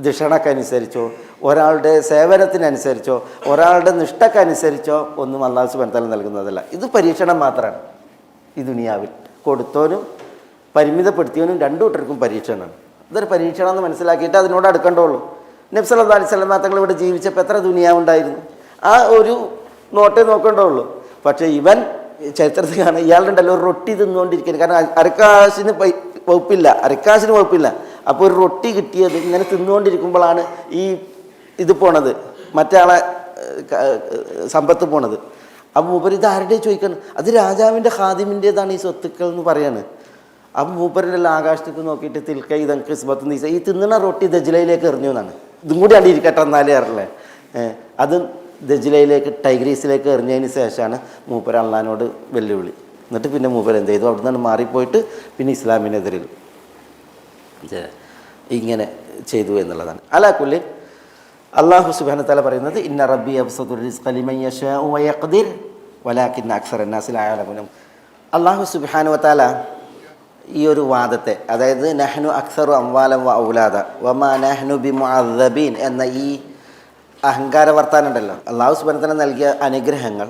ദിഷണക്കനുസരിച്ചോ ഒരാളുടെ സേവനത്തിനനുസരിച്ചോ ഒരാളുടെ നിഷ്ഠക്കനുസരിച്ചോ ഒന്നും അല്ലാഹു സുബ്ഹാനഹു വ തആല നൽകുന്നതല്ല. ഇത് പരീക്ഷണം മാത്രമാണ്. ഈ ദുനിയാവിൽ കൊടുത്തോനും പരിമിതപ്പെടുത്തിയവനും രണ്ടു കൂട്ടർക്കും പരീക്ഷണമാണ്. ഇതൊരു പരീക്ഷണം എന്ന് മനസ്സിലാക്കിയിട്ട് അതിനോട് അടുക്കേണ്ടുള്ളൂ. നബി സല്ലല്ലാഹു അലൈഹി വസല്ലം തങ്ങൾ ഇവിടെ ജീവിച്ചപ്പോൾ എത്ര ദുനിയാവുണ്ടായിരുന്നു? ആ ഒരു നോട്ടേ നോക്കേണ്ടുള്ളൂ. പക്ഷേ ഇവൻ ചരിത്രത്തിൽ കാണാൻ ഇയാളുണ്ടല്ലോ ഒരു റൊട്ടി തിന്നുകൊണ്ടിരിക്കുന്നത്. കാരണം അരക്കാശിന് വകുപ്പില്ല. അപ്പോൾ ഒരു റൊട്ടി കിട്ടിയത് ഇങ്ങനെ തിന്നുകൊണ്ടിരിക്കുമ്പോഴാണ് ഇത് പോണത്, മറ്റേ സമ്പത്ത് പോണത്. അപ്പം മൂപ്പര് ഇത് ആരുടെ ചോദിക്കണം? അത് രാജാവിൻ്റെ ഖാദിമിൻ്റേതാണ് ഈ സ്വത്തുക്കൾ എന്ന് പറയാണ്. അപ്പം മൂപ്പരിൻ്റെ ആകാശത്തേക്ക് നോക്കിയിട്ട് തിൽക്കൈ കിസ്ബത്ത് നീസ, ഈ തിന്നണ റൊട്ടി ദജ്ലയിലേക്ക് എറിഞ്ഞു എന്നാണ്. ഇതും കൂടി അവിടെ ഇരിക്കട്ടെ എന്നാലേ അറിയില്ലേ. അത് ദജ്ലയിലേക്ക് ടൈഗ്രീസിലേക്ക് എറിഞ്ഞതിന് ശേഷമാണ് മൂപ്പർ അള്ളാഹിനോട് വെല്ലുവിളി. എന്നിട്ട് പിന്നെ മൂപ്പർ എന്ത് ചെയ്തു? അവിടെ നിന്നാണ് മാറിപ്പോയിട്ട് പിന്നെ ഇസ്ലാമിനെതിരിൽ ഇങ്ങനെ ചെയ്തു എന്നുള്ളതാണ്. അലാ കുല്ലി അല്ലാഹു സുബ്ഹാനഹു വ തആല പറയുന്നത് ഇന്ന റബ്ബി യബ്സതു റിസ്ഖ ലിമൻ യശാഉ വയഖ്ദിർ വലാകിന്ന അക്സറൻ നാസി ലാ യഅലമൂൻ. അല്ലാഹു സുബ്ഹാനഹു വ തആല ഈ ഒരു വാദത്തെ, അതായത് നഹ്നു അക്സറു അംവാലൻ വ ഔലാദ വമാ നഹ്നു ബിമുഅദ്ദബീൻ എന്ന ഈ അഹങ്കാര വർത്താനം ഉണ്ടല്ലോ, അല്ലാഹു സുബ്ഹാനഹു വ തആല നൽകിയ അനുഗ്രഹങ്ങൾ,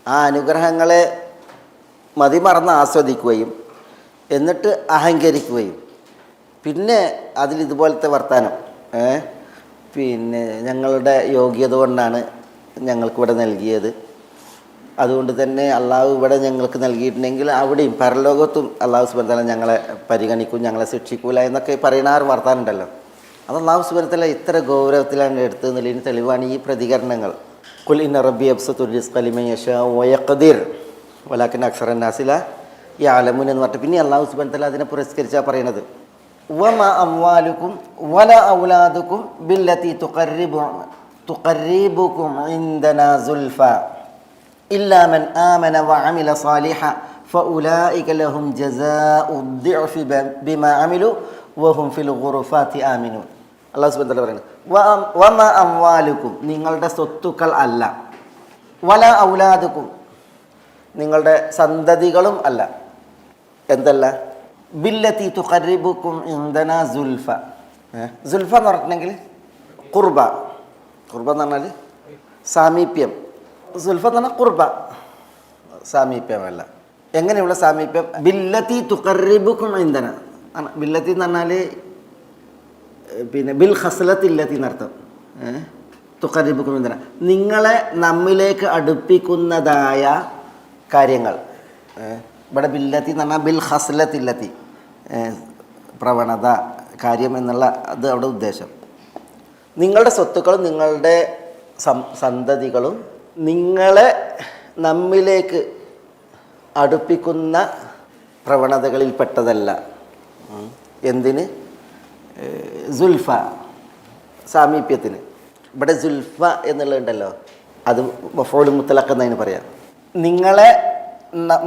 ആ അനുഗ്രഹങ്ങളെ മതിമറന്ന് ആസ്വദിക്കുകയും എന്നിട്ട് അഹങ്കരിക്കുകയും പിന്നെ അതിലിതുപോലത്തെ വർത്താനം പിന്നെ ഞങ്ങളുടെ യോഗ്യത കൊണ്ടാണ് ഞങ്ങൾക്കിവിടെ നൽകിയത്, അതുകൊണ്ട് തന്നെ അള്ളാഹു ഇവിടെ ഞങ്ങൾക്ക് നൽകിയിട്ടുണ്ടെങ്കിൽ അവിടെയും പരലോകത്തും അള്ളാഹു സുബ്ഹാനഹു വ തആല ഞങ്ങളെ പരിഗണിക്കും, ഞങ്ങളെ ശിക്ഷിക്കൂല എന്നൊക്കെ പറയുന്ന ആ ഒരു വർത്താനം ഉണ്ടല്ലോ. അത് അള്ളാഹു സുബ്ഹാനഹു വ തആല ഇത്ര ഗൗരവത്തിലാണ് എടുത്തതെന്നുള്ളതിന് തെളിവാണ് ഈ പ്രതികരണങ്ങൾ. ഖുൽ ഇന്ന റബ്ബി യബ്സതു റിസ്ഖ ലിമൻ യശാഉ വയഖ്ദിർ വലാകിന്ന അക്സറൻ നാസി ലാ യഅലമൂൻ എന്ന് പറഞ്ഞിട്ട് പിന്നെ അള്ളാഹു സുബ്ഹാനഹു വ തആല അതിനെ പുരസ്കരിച്ചാണ് പറയുന്നത്. വമാ അംവാലുക്കും വല ഔലാദുക്കും ബില്ലതി തുഖർരിബുക്കും ഇൻദനാ സുൽഫ ഇല്ലാ മൻ ആമന വഅമില സാലിഹ ഫഉലൈക ലഹും ജസാഉ ദിഅഫി ബിമാ അമിലു വഹും ഫിൽ ഗുറുഫാതി ആമിനൂൻ. അല്ലാഹു സുബ്ഹാനഹു വ തആല പറയുന്നത് വമാ അംവാലുക്കും നിങ്ങളുടെ സ്വത്തുക്കൾ അല്ല, വല ഔലാദുക്കും നിങ്ങളുടെ സന്തതികളും അല്ല. എന്തല്ല? ബില്ലത്തി തുഖർരിബുക്കും ഇൻദനാ സുൽഫ. സുൽഫ എന്ന് പറഞ്ഞിട്ടുണ്ടെങ്കിൽ ഖുർബ എന്ന് പറഞ്ഞാൽ സാമീപ്യം. സുൽഫ എന്ന് പറഞ്ഞാൽ ഖുർബ, സാമീപ്യമല്ല. എങ്ങനെയുള്ള സാമീപ്യം? ബില്ലത്തി തുഖർരിബുക്കും ഇൻദന. ബില്ലത്തി എന്ന് പറഞ്ഞാൽ പിന്നെ ബിൽ ഖസ്ലത്തി ഇല്ലത്തി എന്നർത്ഥം. തുഖർരിബുക്കും ഇൻദന നിങ്ങളെ നമ്മിലേക്ക് അടുപ്പിക്കുന്നതായ കാര്യങ്ങൾ. ഇവിടെ ബില്ലത്തി എന്ന് പറഞ്ഞാൽ ബിൽ ഖസ്ലത്തില്ലത്തി പ്രവണത, കാര്യം എന്നുള്ള അത് അവിടെ ഉദ്ദേശം. നിങ്ങളുടെ സ്വത്തുക്കളും നിങ്ങളുടെ സന്തതികളും നിങ്ങളെ നമ്മിലേക്ക് അടുപ്പിക്കുന്ന പ്രവണതകളിൽപ്പെട്ടതല്ല. എന്തിന്? സുൽഫ, സാമീപ്യത്തിന്. ഇവിടെ സുൽഫ എന്നുള്ളതുണ്ടല്ലോ, അത് മഫ്ഊൽ മുത്ലഖ് എന്നതിന് പറയാം. നിങ്ങളെ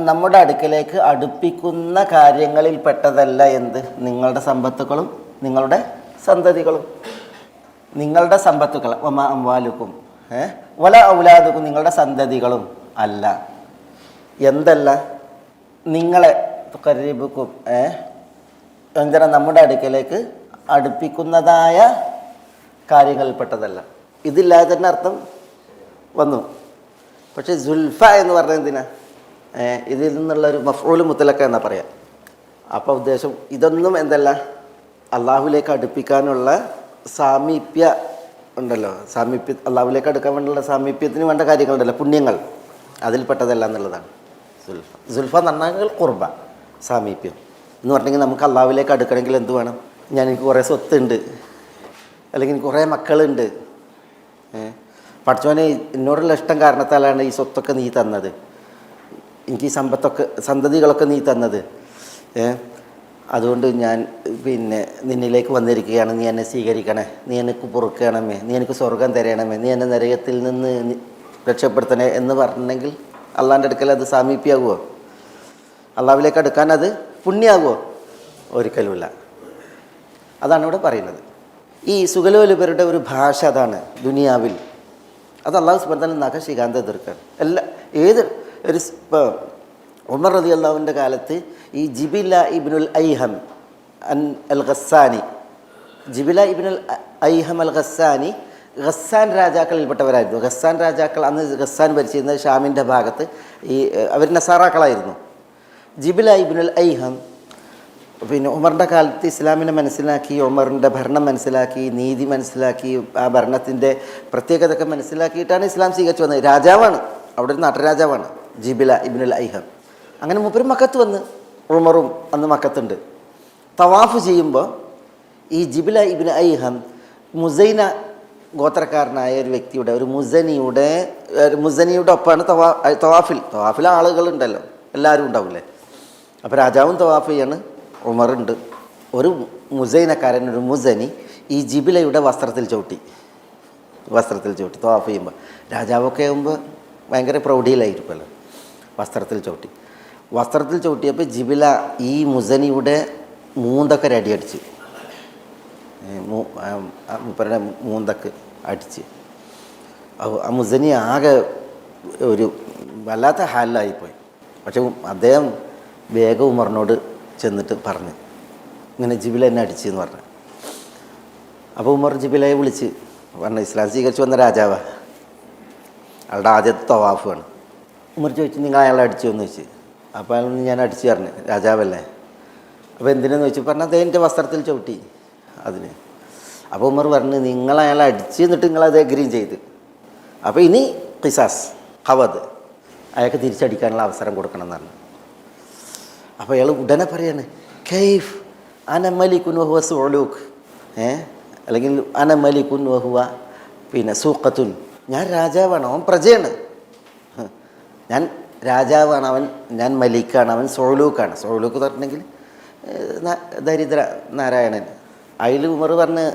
നമ്മുടെ അടുക്കലേക്ക് അടുപ്പിക്കുന്ന കാര്യങ്ങളിൽപ്പെട്ടതല്ല എന്ത്? നിങ്ങളുടെ സമ്പത്തുക്കളും നിങ്ങളുടെ സന്തതികളും. നിങ്ങളുടെ സമ്പത്തുക്കൾ വമാ അംവാലുക്കും വല ഔലാദുക്കും നിങ്ങളുടെ സന്തതികളും അല്ല. എന്തല്ല? നിങ്ങളെ തുഖർരിബുക്കും എന്തിനാ നമ്മുടെ അടുക്കലേക്ക് അടുപ്പിക്കുന്നതായ കാര്യങ്ങളിൽപ്പെട്ടതല്ല. ഇതില്ലാതെ തന്നെ അർത്ഥം വന്നു. പക്ഷേ സുൽഫ എന്ന് പറഞ്ഞാൽ എന്തിനാ? ഇതിൽ നിന്നുള്ളൊരു മഫ്ഊൽ മുത്ലഖ് എന്നാ പറയാം. അപ്പോൾ ഉദ്ദേശം ഇതൊന്നും എന്തല്ല, അള്ളാഹുലേക്ക് അടുപ്പിക്കാനുള്ള സാമീപ്യ ഉണ്ടല്ലോ, അള്ളാഹുലേക്ക് അടുക്കാൻ വേണ്ടിയുള്ള സാമീപ്യത്തിന് വേണ്ട കാര്യങ്ങളുണ്ടല്ലോ, പുണ്യങ്ങൾ, അതിൽപ്പെട്ടതല്ല എന്നുള്ളതാണ് സുൽഫ. സുൽഫ എന്ന് പറഞ്ഞാൽ ഖുർബ, സാമീപ്യം എന്ന് പറഞ്ഞെങ്കിൽ നമുക്ക് അള്ളാഹുലേക്ക് അടുക്കണമെങ്കിൽ എന്ത് വേണം? എനിക്ക് കുറേ സ്വത്തുണ്ട്, അല്ലെങ്കിൽ എനിക്ക് കുറേ മക്കളുണ്ട്, പഠിച്ചവനെ എന്നോടുള്ള ഇഷ്ടം കാരണത്താലാണ് ഈ സ്വത്തൊക്കെ നീ തന്നത്, എനിക്ക് ഈ സന്തതികളൊക്കെ നീ തന്നത്, അതുകൊണ്ട് ഞാൻ പിന്നെ നിന്നിലേക്ക് വന്നിരിക്കുകയാണ്, നീ എന്നെ സ്വീകരിക്കണേ, നീ എനിക്ക് പൊറുക്കണമേ, നീ എനിക്ക് സ്വർഗം തരണമേ, നീ എന്നെ നരകത്തിൽ നിന്ന് രക്ഷപ്പെടുത്തണേ എന്ന് പറഞ്ഞെങ്കിൽ അള്ളാൻ്റെ അടുക്കൽ അത് സാമീപ്യമാകുമോ? അള്ളാഹുവിലേക്ക് അടുക്കാൻ അത് പുണ്യമാകുമോ? ഒരിക്കലുമില്ല. അതാണ് ഇവിടെ പറയുന്നത്. ഈ സുഖലോലുപരുടെ ഒരു ഭാഷ അതാണ് ദുനിയാവിൽ. അത് അള്ളാഹു സുബ്ഹാനഹു വ തആല നഖശിഖാന്ത എതിർക്കാൻ ഏത് ഒരു ഇപ്പോൾ ഉമർ റളിയല്ലാഹുവിൻ്റെ കാലത്ത് ഈ ജിബില ഇബ്നുൽ ഐഹം അൽ ഖസ്സാനി, ജിബില ഇബ്നുൽ ഐഹം അൽ ഖസ്സാനി ഖസ്സാൻ രാജാക്കളിൽപ്പെട്ടവരായിരുന്നു. ഖസ്സാൻ രാജാക്കൾ അന്ന് ഖസ്സാൻ ഭരിച്ചിരുന്നത് ഷാമിൻ്റെ ഭാഗത്ത്. അവർ നസാറാക്കളായിരുന്നു. ജിബില ഇബ്നുൽ ഐഹം പിന്നെ ഉമറിൻ്റെ കാലത്ത് ഇസ്ലാമിനെ മനസ്സിലാക്കി, ഉമറിൻ്റെ ഭരണം മനസ്സിലാക്കി, നീതി മനസ്സിലാക്കി, ആ ഭരണത്തിൻ്റെ പ്രത്യേകതയൊക്കെ മനസ്സിലാക്കിയിട്ടാണ് ഇസ്ലാം സ്വീകരിച്ചു വന്നത്. രാജാവാണ്, അവിടെ ഒരു നാട്ടുരാജാവാണ് ജിബില ഇബ്നുൽ ഐഹം. അങ്ങനെ മൂപ്പരും മക്കത്ത് വന്ന്, ഉമറും അന്ന് മക്കത്തുണ്ട്. തവാഫ് ചെയ്യുമ്പോൾ ഈ ജിബില ഇബ്നു ഐഹം മുസൈന ഗോത്രക്കാരനായ ഒരു വ്യക്തിയുടെ, ഒരു മുസനിയുടെ ഒപ്പമാണ് തവാഫിൽ ആളുകളുണ്ടല്ലോ, എല്ലാവരും ഉണ്ടാവില്ലേ. അപ്പോൾ രാജാവും തവാഫ് ചെയ്യാണ്, ഉമറുണ്ട്. ഒരു മുസൈനക്കാരൻ, ഒരു മുസനി ഈ ജിബിലയുടെ വസ്ത്രത്തിൽ ചവിട്ടി തവാഫ് ചെയ്യുമ്പോൾ. രാജാവൊക്കെ ആകുമ്പോൾ ഭയങ്കര പ്രൗഢിയിലായിരിക്കുമല്ലോ. വസ്ത്രത്തിൽ ചവിട്ടിയപ്പോൾ ജിബില ഈ മുസനിയുടെ മൂന്തക്ക് ഒരു അടിയടിച്ച്, മൂപ്പരുടെ മൂന്തക്ക് അടിച്ച്. ആ മുസനി ആകെ ഒരു വല്ലാത്ത ഹാലിലായിപ്പോയി. പക്ഷെ അദ്ദേഹം വേഗം ഉമറിനോട് ചെന്നിട്ട് പറഞ്ഞു, ഇങ്ങനെ ജിബില എന്നെ അടിച്ചെന്ന് പറഞ്ഞു. അപ്പോൾ ഉമർ ജിബിലയെ വിളിച്ച് പറഞ്ഞു, ഇസ്ലാം സ്വീകരിച്ച് വന്ന രാജാവാ, അയാളുടെ ആദ്യത്തെ തവാഫാണ്. ഉമർ ചോദിച്ചു, നിങ്ങൾ അയാളെ അടിച്ചു എന്ന് ചോദിച്ചു. അപ്പോൾ അയാൾ ഞാൻ അടിച്ചു പറഞ്ഞു, രാജാവല്ലേ. അപ്പോൾ എന്തിനെന്ന് ചോദിച്ചു. പറഞ്ഞാൽ അദ്ദേഹത്തിൻ്റെ വസ്ത്രത്തിൽ ചവിട്ടി അതിന്. അപ്പോൾ ഉമർ പറഞ്ഞു, നിങ്ങൾ അയാളെ അടിച്ച് എന്നിട്ട് നിങ്ങളത് അഗ്രീം ചെയ്ത്, അപ്പോൾ ഇനി ഖിസാസ് ഹവദ്, അയാൾക്ക് തിരിച്ചടിക്കാനുള്ള അവസരം കൊടുക്കണം എന്ന് പറഞ്ഞു. അപ്പോൾ അയാൾ ഉടനെ പറയാണ്, കൈഫ് അന മലിക്കുൻ വഹുവ സുഅലൂക്ക്, അല്ലെങ്കിൽ അന മലിക്കുൻ വഹുവ പിന്നെ സൂഖത്തുൻ, ഞാൻ രാജാവാണ്, അവൻ പ്രജയാണ്. ഞാൻ രാജാവാണ്, ഞാൻ മലിക്കാണ്, അവൻ സുഅലൂക്കാണ്. സുഅലൂക്ക് പറഞ്ഞെങ്കിൽ ദരിദ്ര നാരായണൻ. അതിൽ ഉമർ പറഞ്ഞ്,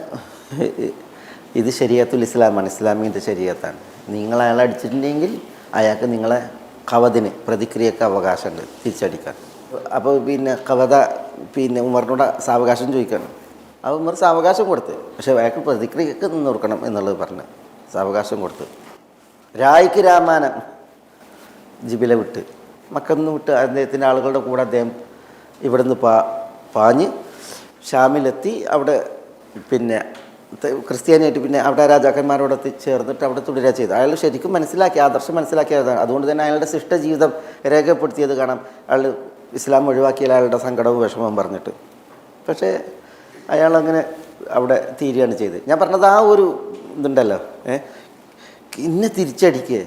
ഇത് ശരീഅത്തുൽ ഇസ്ലാമാണ്, ഇസ്ലാമിൻ്റെ ശരീഅത്താണ്. നിങ്ങൾ അയാളെ അടിച്ചിട്ടുണ്ടെങ്കിൽ അയാൾക്ക് നിങ്ങളെ ഖവദിന് പ്രതിക്രിയക്ക് അവകാശമുണ്ട്, തിരിച്ചടിക്കാൻ. അപ്പോൾ പിന്നെ ഖവദ പിന്നെ ഉമറിനോട് സാവകാശം ചോദിക്കണം. അപ്പോൾ ഉമർ സാവകാശം കൊടുത്ത്, പക്ഷേ അയാൾക്ക് പ്രതിക്രിയക്ക് നിന്ന് കൊടുക്കണം എന്നുള്ളത് പറഞ്ഞ് സാവകാശം കൊടുത്ത്. രായ്ക്ക് രാമാനം ജിബില വിട്ട്, മക്കന്ന് വിട്ട് അദ്ദേഹത്തിൻ്റെ ആളുകളുടെ കൂടെ അദ്ദേഹം ഇവിടുന്ന് പാഞ്ഞ് ഷാമിലെത്തി. അവിടെ പിന്നെ ക്രിസ്ത്യാനിയായിട്ട് പിന്നെ അവിടെ രാജാക്കന്മാരോടൊത്ത് ചേർന്നിട്ട് അവിടെ തുടരുക ചെയ്തു. അയാൾ ശരിക്കും മനസ്സിലാക്കി, ആദർശം മനസ്സിലാക്കിയതാണ്. അതുകൊണ്ട് തന്നെ അയാളുടെ ശിഷ്ട ജീവിതം രേഖപ്പെടുത്തിയത് കാണാം. അയാൾ ഇസ്ലാം ഒഴിവാക്കിയാൽ അയാളുടെ സങ്കടവും വിഷമവും പറഞ്ഞിട്ട്. പക്ഷേ അയാളങ്ങനെ അവിടെ തീരുകയാണ് ചെയ്തത്. ഞാൻ പറഞ്ഞത് ആ ഒരു ഇതുണ്ടല്ലോ, ഇന്നെ തിരിച്ചടിക്കേ,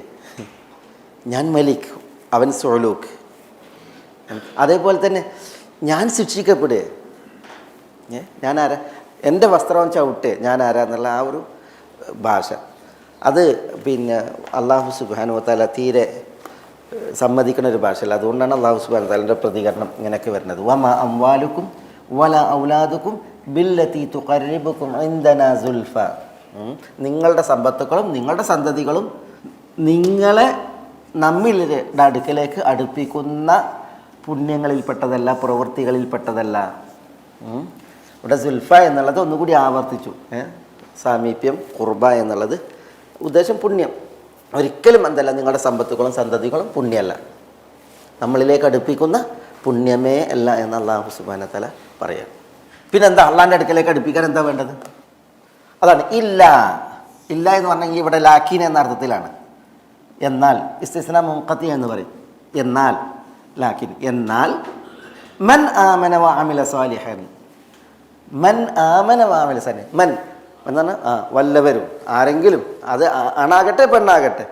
ഞാൻ മലിക്, അവൻ സുഅലൂക്ക്. അതേപോലെ തന്നെ ഞാൻ ശിക്ഷിക്കപ്പെടുകയെ, ഞാൻ ആരാ, എൻ്റെ വസ്ത്രം ചവിട്ടേ, ഞാൻ ആരാന്നുള്ള ആ ഒരു ഭാഷ, അത് പിന്നെ അള്ളാഹു സുബ്ഹാനഹു വ തആല തീരെ സമ്മതിക്കുന്ന ഒരു ഭാഷയല്ല. അതുകൊണ്ടാണ് അള്ളാഹു സുബ്ഹാനഹു വ തആലയുടെ പ്രതികരണം ഇങ്ങനെയൊക്കെ വരുന്നത്. വമാ അംവാലുക്കും വല ഔലാദുക്കും ബില്ലതി തുഖർരിബുക്കും ഇൻദനാ സുൽഫ. നിങ്ങളുടെ സമ്പത്തുക്കളും നിങ്ങളുടെ സന്തതികളും നിങ്ങളെ നമ്മളുടെ അടുക്കലേക്ക് അടുപ്പിക്കുന്ന പുണ്യങ്ങളിൽപ്പെട്ടതല്ല, പ്രവൃത്തികളിൽപ്പെട്ടതല്ല. ഇവിടെ സുൽഫ എന്നുള്ളത് ഒന്നുകൂടി ആവർത്തിച്ചു. സാമീപ്യം, ഖുർബ എന്നുള്ളത് ഉദ്ദേശം പുണ്യം. ഒരിക്കലും എന്തല്ല, നിങ്ങളുടെ സമ്പത്തുകളും സന്തതികളും പുണ്യമല്ല, നമ്മളിലേക്ക് അടുപ്പിക്കുന്ന പുണ്യമേ അല്ല എന്ന് അല്ലാഹു സുബ്ഹാനഹു വ തആല പറയാം. പിന്നെന്താ അള്ളാൻ്റെ അടുക്കലേക്ക് അടുപ്പിക്കാൻ എന്താ വേണ്ടത്? അതാണ് ഇല്ല എന്ന് പറഞ്ഞെങ്കിൽ ഇവിടെ ലാക്കീൻ എന്ന അർത്ഥത്തിലാണ്. എന്നാൽ ഇസ്തിസ്നാ മുൻഖത്തി എന്ന് പറയും. എന്നാൽ ലാക്കിൻ, എന്നാൽ മൻ ആമന വ അമില സാലിഹൻ, മൻ ആമന വ അമില സാലിഹൻ, മൻ എന്നാണ് വല്ലവരും, ആരെങ്കിലും, അത് ആണാകട്ടെ പെണ്ണാകട്ടെ,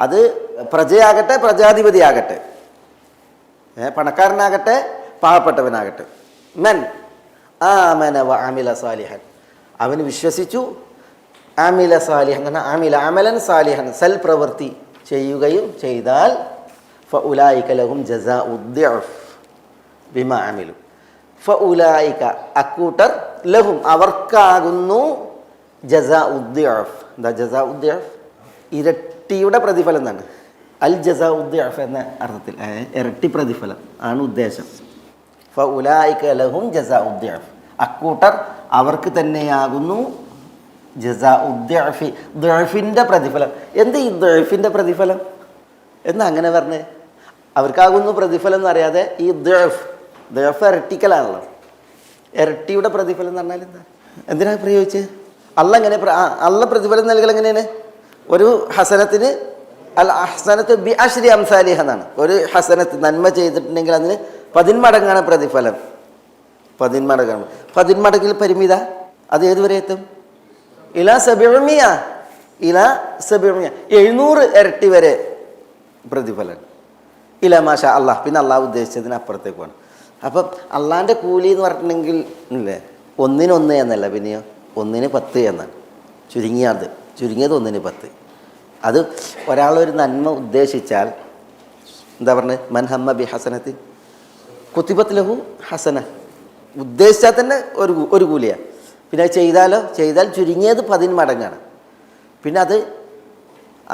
അത് പ്രജയാകട്ടെ പ്രജാധിപതിയാകട്ടെ, പണക്കാരനാകട്ടെ പാവപ്പെട്ടവനാകട്ടെ, മൻ ആമന വ അമില സാലിഹൻ, അവന് വിശ്വസിച്ചു, അമില സാലിഹൻ എന്ന അമില അമലൻ സാലിഹൻ, സൽപ്രവൃത്തി ചെയ്യുകയും ചെയ്താൽ ഫഉലായിക ലഹും ജസാഉ ദിഅഫ് ബിമാ അമിലു, ഫഉലായിക അക്കൂട്ടർ, ലഹും അവർക്കാകുന്നു, ജസാഉ ദിഅഫ്. എന്താ ജസാഉ ദിഅഫ്? ഇരട്ടിയുടെ പ്രതിഫലം എന്നാണ്. അൽ ജസാഉ ദുഅഫ് എന്ന അർത്ഥത്തിൽ ഇരട്ടി പ്രതിഫലം ആണ് ഉദ്ദേശം. ഫഉലൈക ലഹും ജസാഉ ദുഅഫ്, അക്കൂട്ടർ അവർക്ക് തന്നെയാകുന്നു ജസാഉ ദുഅഫി, ദുഅഫിൻ്റെ പ്രതിഫലം. എന്ത് ഈ ദുഅഫിൻ്റെ പ്രതിഫലം എന്ന് അങ്ങനെ പറഞ്ഞ് അവർക്കാകുന്നു പ്രതിഫലം എന്ന് അറിയാതെ ഈ ദുഅഫ് ഇരട്ടിക്കലാണല്ലോ. ഇരട്ടിയുടെ പ്രതിഫലം എന്ന് പറഞ്ഞാൽ എന്താ, എന്തിനാണ് പ്രയോഗിച്ചത്? അല്ല എങ്ങനെ അല്ല പ്രതിഫലം നൽകൽ എങ്ങനെയാണ്? ഒരു ഹസനത്തിന് അൽ ഹസനത്ത് ബി അശ്രി അംസാലിഹ എന്നാണ്. ഒരു ഹസനത്ത് നന്മ ചെയ്തിട്ടുണ്ടെങ്കിൽ അതിന് 10 മടങ്ങാണ് പ്രതിഫലം. 10 മടങ്ങാണ്. 10 മടങ്ങിൽ പരിമിത അത് ഏതുവരെ എത്തും? ഇലാ 700 ഇരട്ടി വരെ പ്രതിഫലം. ഇല മാഷ അള്ളാഹ്, പിന്നെ അള്ളാഹ് ഉദ്ദേശിച്ചതിന് അപ്പുറത്തേക്കാണ്. അപ്പം അള്ളാഹിൻ്റെ കൂലി എന്ന് പറഞ്ഞിട്ടുണ്ടെങ്കിൽ ഇല്ലേ 1 എന്നല്ല, പിന്നെയോ 1 10 എന്നാണ്. ചുരുങ്ങിയത് 1 10. അത് ഒരാളൊരു നന്മ ഉദ്ദേശിച്ചാൽ എന്താ പറഞ്ഞത്? മൻ ഹമ്മ ബി ഹസനത്തിൻ കുത്തിബത്ത് ലഹു ഹസന. ഉദ്ദേശിച്ചാൽ തന്നെ ഒരു കൂലിയാണ്. പിന്നെ ചെയ്താൽ ചുരുങ്ങിയത് 10 മടങ്ങാണ്. പിന്നെ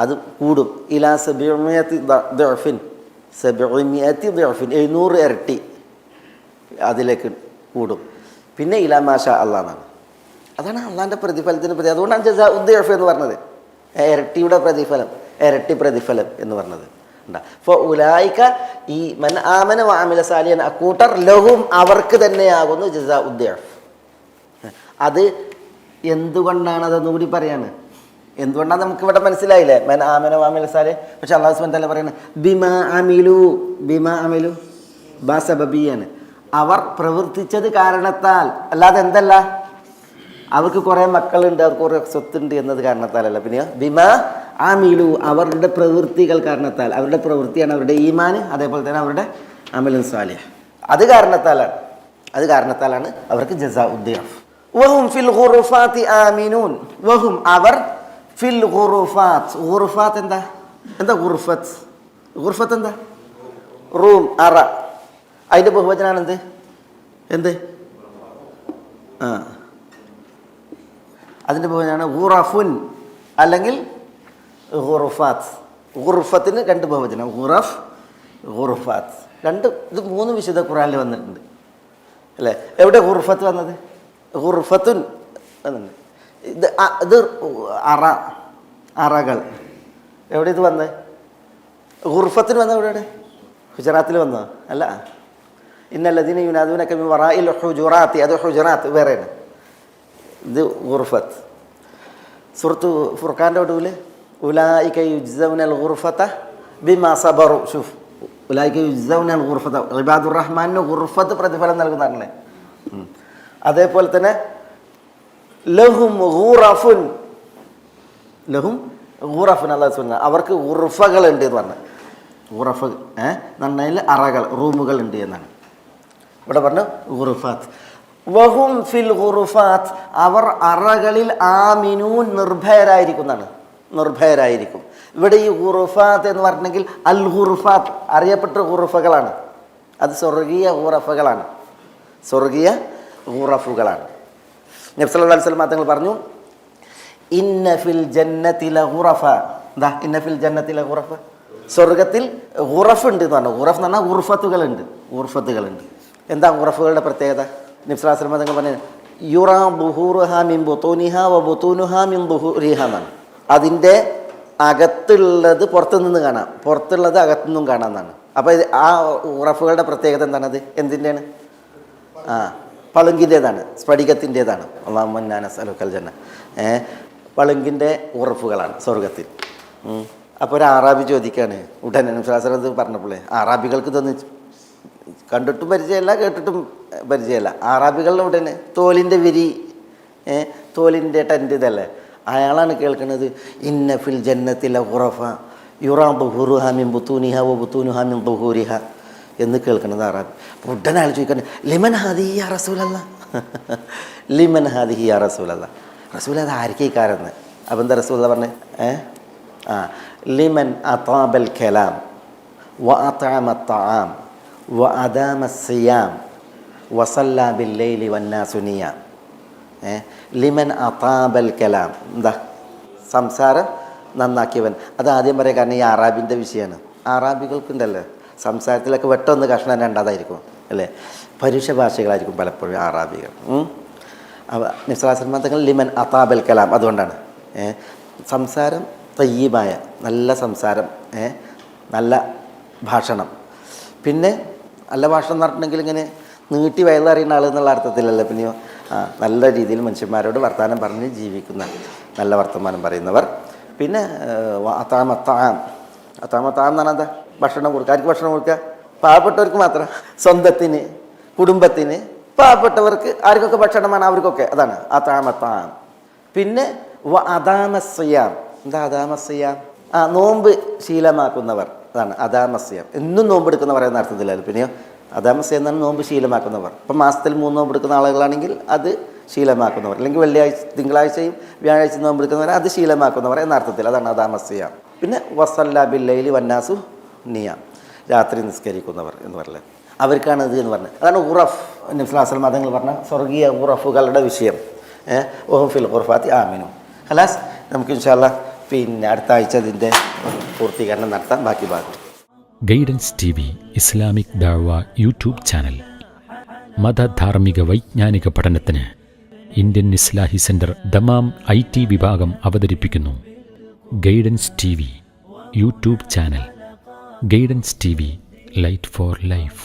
അത് കൂടും. ഇലാ 700 ദഅഫിൻ 700 ഇരട്ടി അതിലേക്ക് കൂടും. പിന്നെ ഇലാ മാഷാ അള്ളാഹ് എന്നാണ്. അതാണ് അള്ളാഹിൻ്റെ പ്രതിഫലത്തിന് പ്രതി. അതുകൊണ്ടാണ് ജസാഉ ദുഅഫ് എന്ന് പറഞ്ഞത്, ഇരട്ടിയുടെ പ്രതിഫലം, ഇരട്ടി പ്രതിഫലം എന്ന് പറഞ്ഞത്. ഫഉലൈക ഈ മൻ ആമന വഅമില സാലിഹൻ അക്കൂട്ടർ ലഹും അവർക്ക് തന്നെയാകുന്നു ജസാഉ ദുഅഫ്. അത് എന്തുകൊണ്ടാണ്? അതൊന്നുകൂടി പറയാണ്. എന്തുകൊണ്ടാണ് നമുക്കിവിടെ മനസ്സിലായില്ലേ? മൻ ആമന വഅമില സാലിഹൻ. പക്ഷെ അല്ലാഹു സുബ്ഹാനഹു വ തആല പറയുന്നത് ബിമാ അമിലു ബസബബിയാണ്. അവർ പ്രവർത്തിച്ചത് കാരണത്താൽ, അല്ലാതെ എന്തല്ല അവർക്ക് കുറേ മക്കളുണ്ട്, അവർക്ക് കുറേ സ്വത്തുണ്ട് എന്നത് കാരണത്താലല്ല. പിന്നെ ബിമാ ആമിലു അവരുടെ പ്രവൃത്തികൾ കാരണത്താൽ. അവരുടെ പ്രവൃത്തിയാണ് അവരുടെ ഈമാന്, അതേപോലെ തന്നെ അവരുടെ അമലുൻ സാലിഹ്. അത് കാരണത്താലാണ് അവർക്ക് ജസാഉ ദുഅഫ്. വഹും ഫിൽ ഖുറുഫാത്തി ആമിനൂൻ. വഹും അവർ ഫിൽ ഖുറുഫാത്ത്. ഖുറുഫാത്ത് എന്താ ഖുർഫത്ത് എന്താ? റൂം, അറ. അതിൻ്റെ ബഹുവചനാണ് എന്ത്? അതിൻ്റെ ബഹുവചനാണ് ഖുറഫുൻ അല്ലെങ്കിൽ ഖുറുഫാത്ത്. ഖുർഫത്തിന് 2 ബഹുവചനം, ഖുറഫ്, ഖുറുഫാത്ത്. ഇത് 3 വിശുദ്ധ ഖുർആനിൽ വന്നിട്ടുണ്ട് അല്ലേ? എവിടെ ഖുർഫത്ത് വന്നത്? ഖുർഫത്തുൻ വന്നിട്ടുണ്ട്. ഇത് അറകൾ. എവിടെ ഇത് വന്നത്? ഖുർഫത്തിന് വന്നത് എവിടെ? ഗുജറാത്തിൽ വന്നോ? അല്ല. ഇന്നല്ലദീന യുനാദൂനക മിൻ വറാഇൽ ഹുജുറാത്തി, അത് ഹുജറാത്ത് വേറെയാണ്. ഇത് ഖുർഫത്ത്. സൂറത്ത് ഫുർഖാൻ്റെ ഒടുവിൽ ഉലൈക യുജ്സൗനൽ ഖുർഫത ബിമാ സബറു. ഷൂഫ്, ഉലൈക യുജ്സൗനൽ ഖുർഫത. ഇബാദുർ റഹ്മാനിന് ഖുർഫത്ത് പ്രതിഫലം നൽകുന്നതാണ്. അതേപോലെ തന്നെ ലഹും ഖുറഫുൻ അല്ലാഹു സുബ്ഹാനഹു അവർക്ക് ഖുർഫകളുണ്ട് എന്ന് പറഞ്ഞു. ഖുറഫ് നന്നതിൽ അറകൾ, റൂമുകൾ ഉണ്ട് എന്നാണ് ഇവിടെ പറഞ്ഞു. ഖുറുഫാത്ത്. വഹും ഫിൽ ഖുറുഫാത്ത് അവർ അറകളിൽ ആമിനൂൻ നിർഭയരായിരിക്കും. ഇവിടെ ഈ ഖുറുഫാത്ത് എന്ന് പറഞ്ഞെങ്കിൽ അൽ ഖുറുഫാത്ത് അറിയപ്പെട്ട ഖുറുഫകളാണ്. അത് സ്വർഗീയ ഖുറഫുകളാണ്. നബി സല്ലല്ലാഹു അലൈഹി വസല്ലം തങ്ങൾ പറഞ്ഞു ഇന്ന ഫിൽ ജന്നതി ലഖുറഫ. ഇന്ന ഫിൽ ജന്നതി ലഖുറഫ. സ്വർഗത്തിൽ ഖുറഫ് ഉണ്ട് എന്ന് പറഞ്ഞു. ഖുറഫ് എന്ന് പറഞ്ഞാൽ ഖുർഫത്തുകളുണ്ട്. എന്താ ഖുറഫുകളുടെ പ്രത്യേകത? നബി സല്ലല്ലാഹു അലൈഹി വസല്ലം തങ്ങൾ പറഞ്ഞു യുറാ ബുഹൂറുഹാ മിൻ ബുതൂനിഹാ വ ബുതൂനുഹാ മിൻ ദുഹൂരിഹാ എന്നാണ്. അതിൻ്റെ അകത്തുള്ളത് പുറത്തു നിന്ന് കാണാം, പുറത്തുള്ളത് അകത്തുനിന്നും കാണാമെന്നാണ്. അപ്പോൾ ആ ഖുറഫുകളുടെ പ്രത്യേകത എന്താണത്? എന്തിൻ്റെയാണ്? പളുങ്കിൻ്റേതാണ്, സ്ഫടികത്തിൻ്റേതാണ്. അല്ലാഹുമ്മ ഇന്നാ നസ്അലുക്കൽ ജന്ന. പളുങ്കിൻ്റെ ഖുറഫുകളാണ് സ്വർഗത്തിൽ. അപ്പോൾ ഒരു ആറാബി ചോദിക്കുകയാണ് ഉടനെ നബി പറഞ്ഞപ്പോഴേ, ആറാബികൾക്ക് ഇതൊന്നും കണ്ടിട്ടും പരിചയമല്ല, കേട്ടിട്ടും പരിചയമല്ല. ആറാബികളുടെ ഉടനെ തോലിൻ്റെ വിരി, തോലിൻ്റെ ടെൻറ്റ് ഇതല്ലേ, അയാളാണ് കേൾക്കുന്നത് ഇന്ന ഫിൽ ജന്നതി ലഖുറഫ യുറാ ദുഹൂറുഹാ മിൻ ബുതൂനിഹാ വ ബുതൂനുഹാ മിൻ ദുഹൂരിഹാ എന്ന് കേൾക്കുന്നത് ആറാബി. അപ്പോൾ ഉടനെ അയാൾ ചോദിക്കുന്നത് ലിമൻ ഹാദിഹി യാ റസൂലല്ലാഹ്, ലിമൻ ഹാദിഹി യാ റസൂലല്ലാഹ്, റസൂൽ അത് ആർക്കേക്കാരെന്ന്. അപ്പം എന്താ റസൂൽ പറഞ്ഞത്? ലിമൻ അതാബൽ കലാം വ അത്അമ അത്ആം വ അദാമ സിയാം വസല്ല ബില്ലൈലി വന്നാസു നിയാം. ലിമൻ അതാബൽ കലാം എന്താ? സംസാരം നന്നാക്കിയവൻ. അത് ആദ്യം പറയാം, കാരണം ഈ അറാബിൻ്റെ വിഷയമാണ്. അറാബികൾക്കുണ്ടല്ലോ സംസാരത്തിലൊക്കെ വെട്ടൊന്ന് കഷ്ണം രണ്ടാതായിരിക്കും അല്ലേ, പരുഷ ഭാഷകളായിരിക്കും പലപ്പോഴും അറാബികൾ. നിസ്ലാസന്മാർ തങ്ങൾ ലിമൻ അതാബൽ കലാം, അതുകൊണ്ടാണ് സംസാരം തയ്യീബായ നല്ല സംസാരം, നല്ല ഭാഷണം. പിന്നെ നല്ല ഭാഷണം എന്ന് പറഞ്ഞിട്ടുണ്ടെങ്കിൽ ഇങ്ങനെ നീട്ടി വയലറിയുന്ന ആൾ എന്നുള്ള അർത്ഥത്തിലല്ല, പിന്നെയോ നല്ല രീതിയിൽ മനുഷ്യന്മാരോട് വർത്തമാനം പറഞ്ഞ് ജീവിക്കുന്ന നല്ല വർത്തമാനം പറയുന്നവർ. പിന്നെ അത്താമത്താം എന്ന് പറഞ്ഞാൽ എന്താ? ഭക്ഷണം കൊടുക്കുക. ആർക്ക് ഭക്ഷണം കൊടുക്കുക? പാവപ്പെട്ടവർക്ക് മാത്രം, സ്വന്തത്തിന്, കുടുംബത്തിന്, പാവപ്പെട്ടവർക്ക് ആർക്കൊക്കെ ഭക്ഷണമാണ് അവർക്കൊക്കെ, അതാണ് അത്താമത്താം. പിന്നെ അദാമസ്യാം. എന്താ അദാമസ്യാം? നോമ്പ് ശീലമാക്കുന്നവർ, അതാണ് അദാമസ്യാം. എന്നും നോമ്പ് എടുക്കുന്നവർ എന്ന അർത്ഥത്തിലല്ല. പിന്നെയോ അദാമസ്യാം എന്നാണ് നോമ്പ് ശീലമാക്കുന്നവർ. ഇപ്പം മാസത്തിൽ 3 നോമ്പ് എടുക്കുന്ന ആളുകളാണെങ്കിൽ അത് ശീലമാക്കുന്നവർ, അല്ലെങ്കിൽ തിങ്കളാഴ്ചയും വ്യാഴാഴ്ച നോമ്പ് എടുക്കുന്നവർ അത് ശീലമാക്കുന്നവർ എന്ന അർത്ഥത്തിൽ, അതാണ് അദാമസ്യാം. പിന്നെ വസല്ല ബില്ലൈലി വന്നാസു നിയാം, രാത്രി നിസ്കരിക്കുന്നവർ എന്ന് പറഞ്ഞത് അവർക്കാണ് ഇത് എന്ന് പറഞ്ഞത്. അതാണ് ഉറഫ്. നബി സല്ലല്ലാഹു അലൈഹി വസല്ലം തങ്ങൾ പറഞ്ഞ സ്വർഗീയ ഉറഫുകളുടെ വിഷയം. ഓഹം ഫിൽ ഖുർഫാത്തി ആമിനു. ഖലാസ്, നമുക്ക് ഇൻഷാ അല്ലാഹ് പിന്നെ അടുത്ത ആഴ്ച ഇതിൻ്റെ പൂർത്തീകരണം നടത്താം. ബാക്കി ഭാഗം ഗൈഡൻസ് TV ഇസ്ലാമിക് ദഅവ യൂട്യൂബ് ചാനൽ. മതധാർമ്മിക വൈജ്ഞാനിക പഠനത്തിന് Indian Islahi centre Dammam IT വിഭാഗം അവതരിപ്പിക്കുന്നു guidance TV YouTube channel. Guidance TV, light for life.